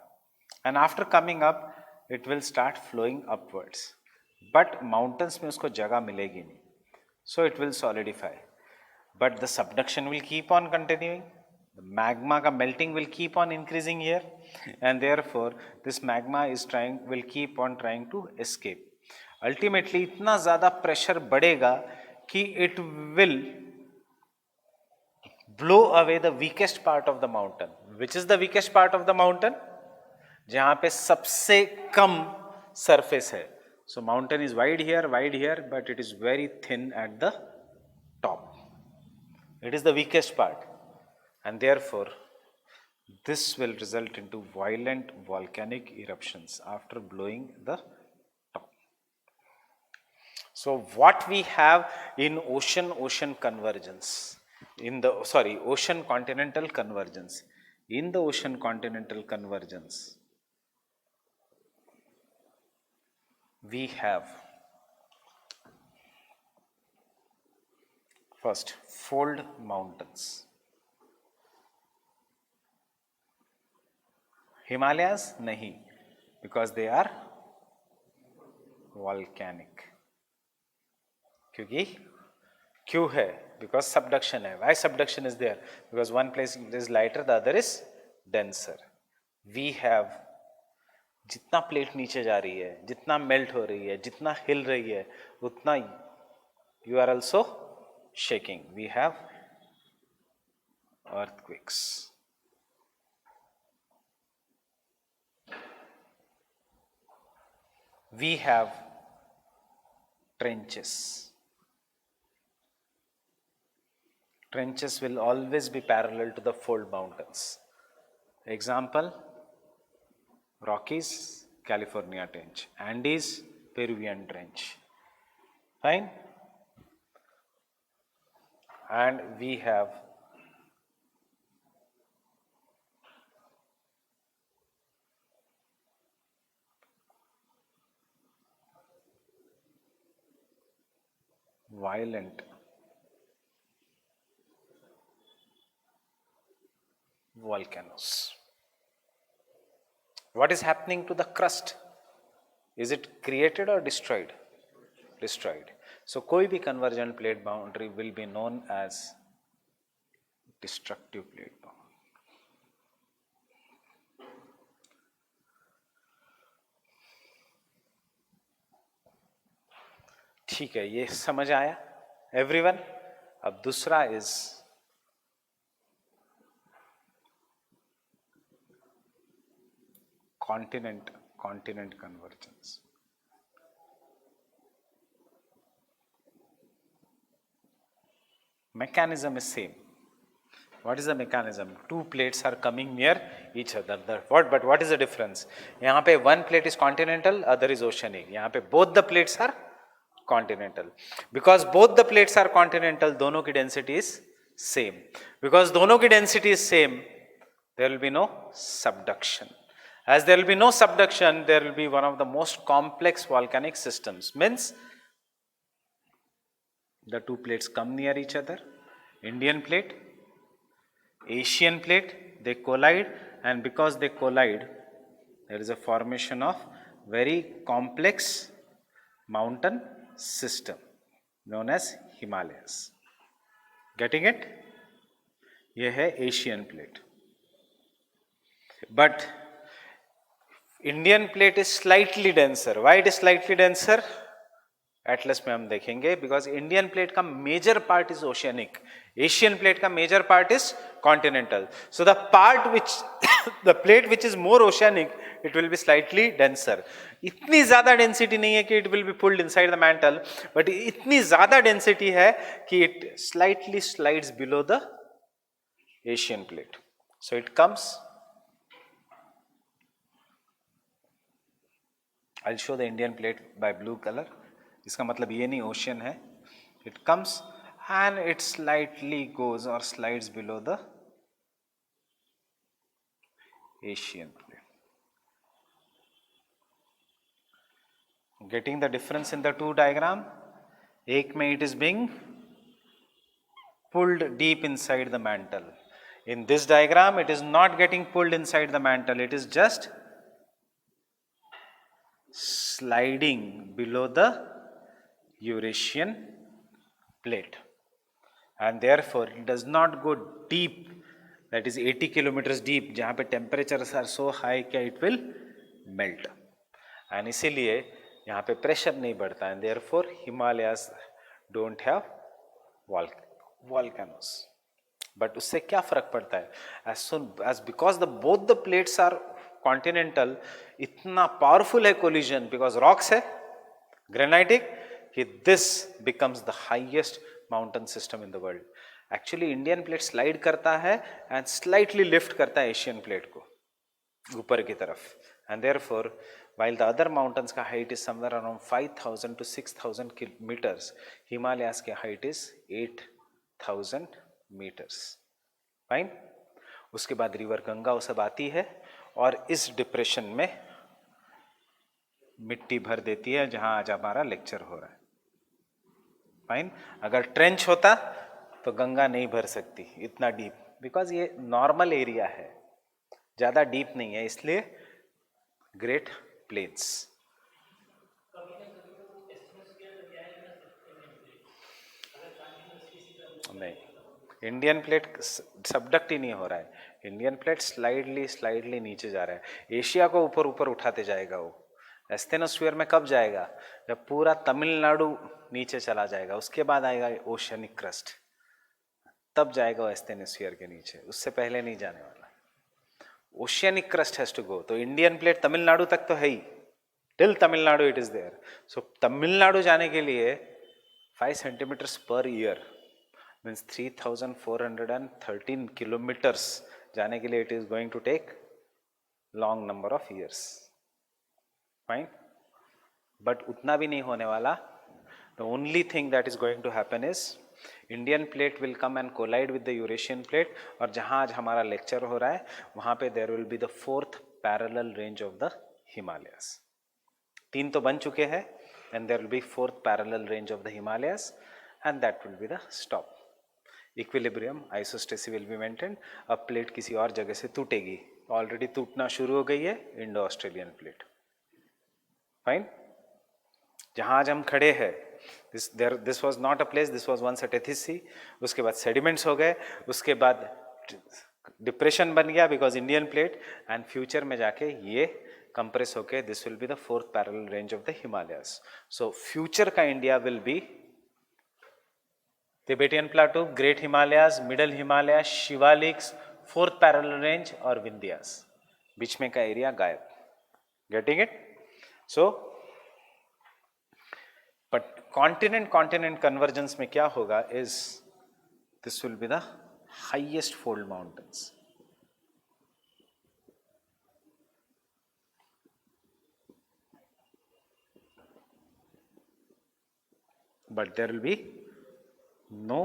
And after coming up, it will start flowing upwards. But mountains में उसको जगह मिलेगी नहीं. So it will solidify. But the subduction will keep on continuing. The magma का melting will keep on increasing here, and therefore this magma will keep on trying to escape. Ultimately इतना ज़्यादा pressure बढ़ेगा कि it will blow away the weakest part of the mountain. Which is the weakest part of the mountain? जहाँ पे सबसे कम surface है. So mountain is wide here, but it is very thin at the top. It is the weakest part, and therefore this will result into violent volcanic eruptions after blowing the top. So what we have in ocean convergence, ocean continental convergence. In the ocean continental convergence, we have first fold mountains. Himalayas nahi, because they are volcanic. क्योंकि क्यों है? Because subduction है. Why subduction is there? Because one place is lighter, the other is denser. We have जितना plate नीचे जा रही है, जितना मेल्ट हो रही है, जितना हिल रही है, उतना you are also shaking. We have earthquakes. We have trenches. Trenches will always be parallel to the fold mountains. Example, Rockies, California Trench. Andes, Peruvian Trench. Fine? And we have violent volcanoes. What is happening to the crust? Is it created or destroyed? Destroyed. So कोई भी convergent plate boundary will be known as destructive plate boundary. ठीक है, ये समझ आया everyone. अब दूसरा is continent convergence. Mechanism is same. What is the mechanism? Two plates are coming near each other. But what is the difference? यहाँ पे one plate is continental, other is oceanic. यहाँ पे both the plates are continental. Because both the plates are continental, दोनों की density is same. Because दोनों की density is same, there will be no subduction. As there will be no subduction, there will be one of the most complex volcanic systems. Means the two plates come near each other, Indian plate, Asian plate, they collide, and because they collide, there is a formation of very complex mountain system known as Himalayas. Getting it? ये है Asian plate. But Indian plate is slightly denser. Why it is slightly denser? Atlas में हम देखेंगे, because Indian plate का major part is oceanic, Asian plate का major part is continental. So the part which the plate which is more oceanic, it will be slightly denser. इतनी ज्यादा density नहीं है कि it will be pulled inside the mantle, but इतनी ज्यादा density है कि it slightly slides below the Asian plate. So it comes, I will show the Indian plate by blue colour. इसका मतलब ये नहीं ओशियन है. It comes and it slightly goes और slides below the Asian plate. Getting the difference in the two diagram. एक में it is being pulled deep inside the mantle. In this diagram it is not getting pulled inside the mantle, it is just sliding below the Eurasian plate, and therefore it does not go deep, that is 80 kilometers deep, जहाँ पे temperatures are so high कि it will melt, and इसीलिए यहाँ पे pressure नहीं बढ़ता है, and therefore Himalayas don't have volcanoes. But उससे क्या फर्क पड़ता है? As soon as because both the plates are continental, इतना powerful है collision because rocks है granitic कि this becomes the highest mountain system in the world. Actually Indian plate slide करता है and slightly lift करता है Asian plate को ऊपर की तरफ, and therefore while the other mountains का height is somewhere around 5,000 to 6,000 meters, Himalayas के height is 8,000 meters. Fine. उसके बाद रिवर गंगा वो सब आती है और इस डिप्रेशन में मिट्टी भर देती है जहां आज हमारा लेक्चर हो रहा है. फाइन. अगर ट्रेंच होता तो गंगा नहीं भर सकती इतना डीप, बिकॉज ये नॉर्मल एरिया है, ज्यादा डीप नहीं है, इसलिए ग्रेट प्लेन्स. नहीं, इंडियन प्लेट सबडक्ट ही नहीं हो रहा है. इंडियन प्लेट स्लाइडली नीचे जा रहा है. एशिया को ऊपर ऊपर उठाते जाएगा वो. एस्थेनोस्फीयर में कब जाएगा? जब पूरा तमिलनाडु नीचे चला जाएगा, उसके बाद आएगा ओशियनिक क्रस्ट, तब जाएगा एस्थेनोस्फीयर के नीचे, उससे पहले नहीं जाने वाला. Oceanic crust has to go. तो इंडियन प्लेट तमिलनाडु तक तो है ही, till Tamil Nadu it is there. So Tamil Nadu जाने के लिए 5 centimetres per year means 3,413 kilometres जाने के लिए it is going to take long number of years. Fine. But उतना भी नहीं होने वाला. The only thing that is going to happen is Indian plate will come and collide with the Eurasian plate, और जहां आज हमारा लेक्चर हो रहा है वहां पे there will be the 4th parallel range of the Himalayas. 3 तो बन चुके हैं, and there will be 4th parallel range of the Himalayas, and that will be the stop. Equilibrium isostasy will be maintained. अब प्लेट किसी और जगह से टूटेगी, ऑलरेडी टूटना शुरू हो गई है इंडो ऑस्ट्रेलियन प्लेट. फाइन. जहां आज हम खड़े हैं, this was not a place, this was once a Tethys sea. उसके बाद सेडिमेंट्स हो गए, उसके बाद डिप्रेशन बन गया because Indian plate, and future में जाके ये कंप्रेस होके this will be the fourth parallel range of the Himalayas. So future का India will be Tibetan Plateau, Great Himalayas, Middle Himalayas, Shivaliks, fourth parallel range और Vindhyas. बीच में का area गायब. Getting it? So, but continent convergence में क्या होगा is this will be the highest fold mountains. But there will be no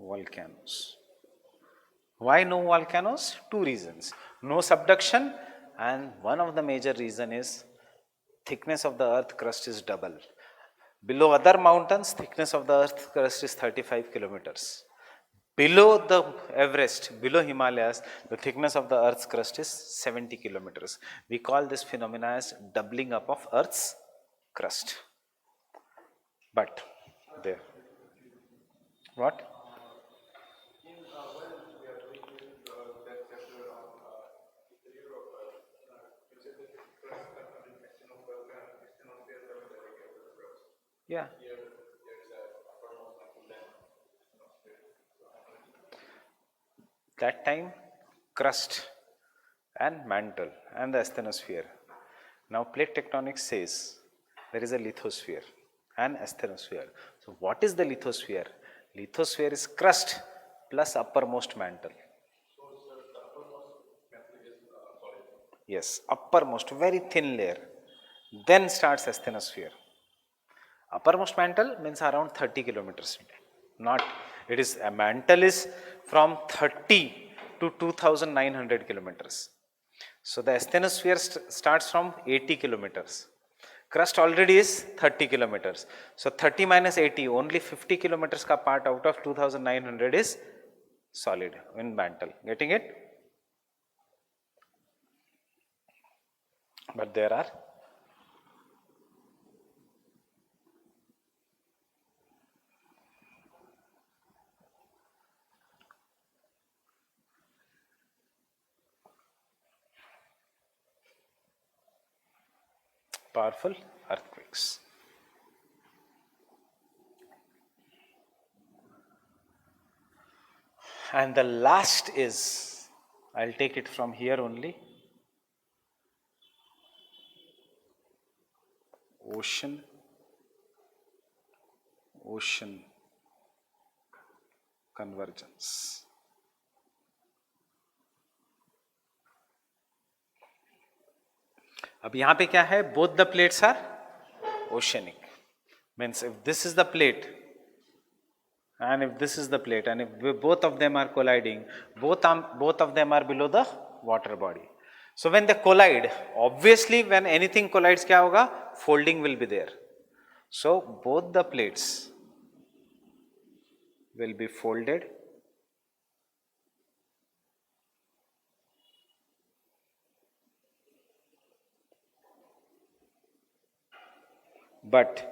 volcanoes. Why no volcanoes? Two reasons. No subduction, and one of the major reason is thickness of the earth crust is double. Below other mountains, thickness of the earth crust is 35 kilometers. Below the Everest, below Himalayas, the thickness of the earth's crust is 70 kilometers. We call this phenomena as doubling up of earth's crust. But there. What? Yeah. That time, crust and mantle and the asthenosphere. Now, plate tectonics says there is a lithosphere and asthenosphere. So, what is the lithosphere? Lithosphere is crust plus uppermost mantle. Yes, uppermost, very thin layer. Then starts asthenosphere. Uppermost mantle means around 30 kilometers. Not, it is, a mantle is from 30 to 2900 kilometers. So the asthenosphere starts from 80 kilometers. Crust already is 30 kilometers. So 30 minus 80, only 50 kilometers ka part out of 2900 is solid in mantle. Getting it? But there are powerful earthquakes. And the last is, I'll take it from here only, ocean convergence. अब यहां पे क्या है? Both the plates are oceanic. Means if this is the plate and if this is the plate and if both of them are colliding, both of them are below the water body. So when they collide, obviously when anything collides क्या होगा? Folding will be there. So both the plates will be folded but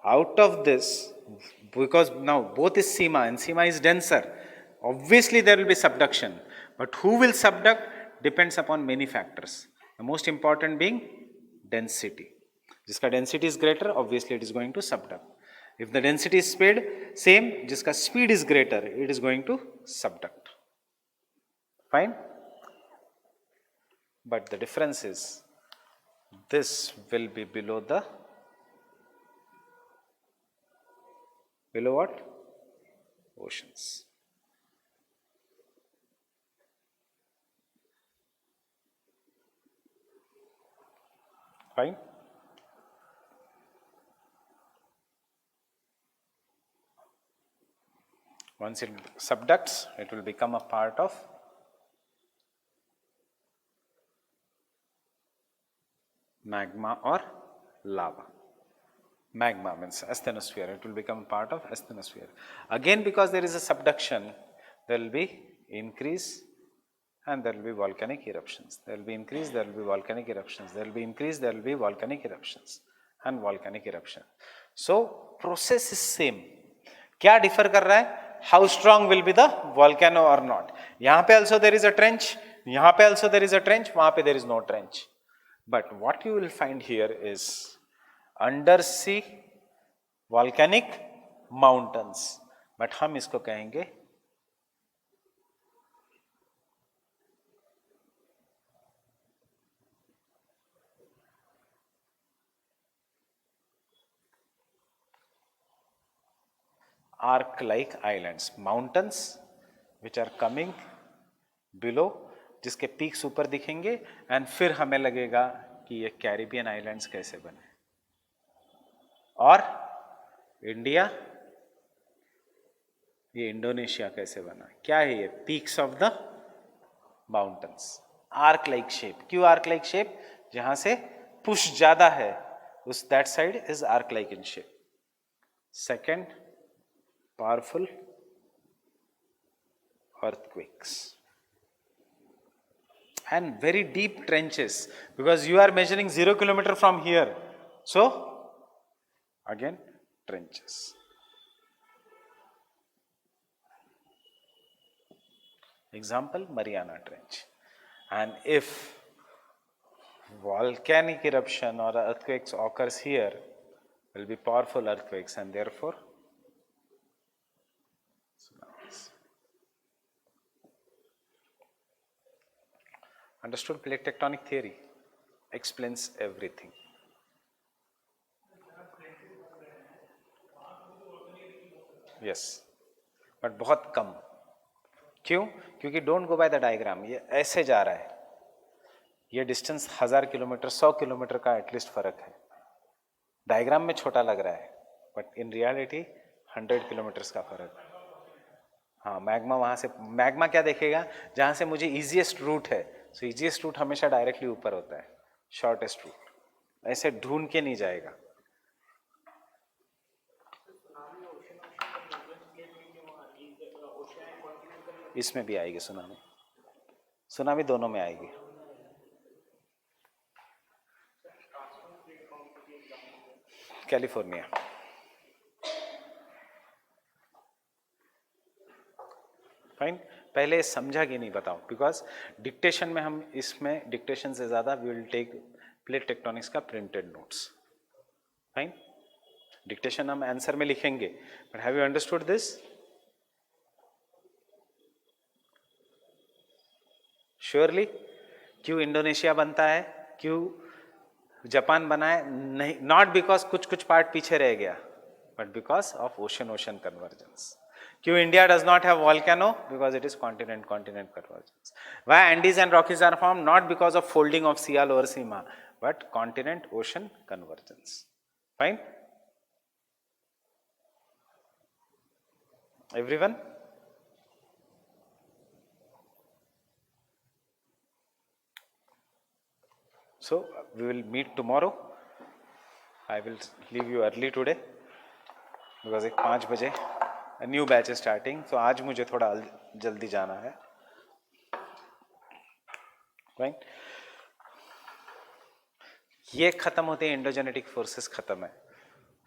out of this, because now both is Sima and Sima is denser, obviously there will be subduction, but who will subduct depends upon many factors, the most important being density. जिसका density is greater, obviously it is going to subduct. If the density is same, जिसका speed is greater, it is going to subduct. Fine? But the difference is this will be below what? Oceans. Fine? Once it subducts, it will become a part of magma or lava. Magma means asthenosphere, it will become part of asthenosphere. Again, because there is a subduction, there will be increase and there will be volcanic eruptions. There will be increase, there will be volcanic eruptions. There will be increase, there will be volcanic eruptions and volcanic eruption. So process is same. क्या differ कर रहा है? how strong will be the volcano or not. यहाँ पे also there is a trench, यहाँ पे also there is a trench, वहाँ पे there is no trench. But what you will find here is undersea volcanic mountains. But हम इसको कहेंगे arc-like islands, mountains which are coming below, जिसके peaks ऊपर दिखेंगे, एंड फिर हमें लगेगा कि ये कैरिबियन आइलैंड्स कैसे बने, और इंडिया, ये इंडोनेशिया कैसे बना. क्या है ये? Peaks of the mountains, arc like shape. क्यों आर्क लाइक शेप? जहां से पुश ज्यादा है उस that side is arc like in shape. Second, powerful earthquakes and very deep trenches, because you are measuring 0 kilometer from here, so again trenches. Example, Mariana Trench. And if volcanic eruption or earthquakes occurs here, will be powerful earthquakes, and therefore understood. Plate tectonic theory explains everything. Yes, but बहुत कम. क्यों? क्योंकि don't go by the diagram. ये ऐसे जा रहा है, ये distance 1000 kilometre 100 kilometre का एटलीस्ट फर्क है. डायग्राम में छोटा लग रहा है, बट इन रियलिटी 100 किलोमीटर्स का फर्क है. हाँ, मैग्मा वहाँ से, मैग्मा क्या देखेगा? जहाँ से मुझे ईजीएस्ट रूट है, सो ईजीएस्ट रूट हमेशा डायरेक्टली ऊपर होता है, शॉर्टेस्ट रूट ऐसे ढूंढ के नहीं जाएगा. इसमें भी आएगी सुनामी, सुनामी दोनों में आएगी. कैलिफोर्निया. फाइन. पहले समझा कि नहीं बताओ, बिकॉज डिक्टेशन में हम, इसमें डिक्टेशन से ज्यादा we will take plate tectonics का प्रिंटेड नोट्स. फाइन. डिक्टेशन हम आंसर में लिखेंगे, but have you understood this? Surely. क्यों इंडोनेशिया बनता है, क्यों जापान बना है? नहीं, नॉट बिकॉज कुछ कुछ पार्ट पीछे रह गया, but because of ocean ocean convergence. क्यों India does not have volcano? Because it is continent continent convergence. Why Andes and Rockies are form? Not because of folding of sea lower सीमा, but continent ocean convergence. Fine. Everyone? So we will meet tomorrow. I will leave you early today because एक 5 बजे a new batch is starting. So आज मुझे थोड़ा जल्दी जाना है. Right? ये खत्म होते हैं, एंडोजेनेटिक फोर्सेस खत्म है.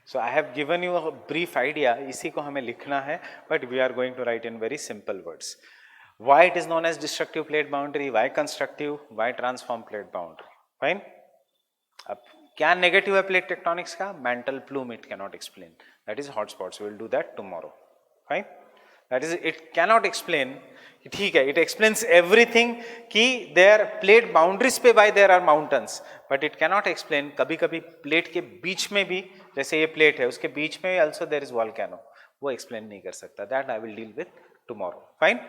So I have given you a brief idea. इसी को हमें लिखना है, but we are going to write in very simple words. Why it is known as destructive plate boundary? Why constructive? Why transform plate boundary? फाइन. अब क्या negative है plate tectonics का? Mantle plume it cannot explain, that is hot spots. We will do that tomorrow. Fine. That is, it cannot explain. ठीक है, it explains everything कि there plate boundaries पे by there are mountains, but it cannot explain कभी कभी plate के बीच में भी, जैसे ये प्लेट है उसके बीच में ऑल्सो देयर इज वॉल्केनो, वो एक्सप्लेन नहीं कर सकता. That I will deal with tomorrow. Fine.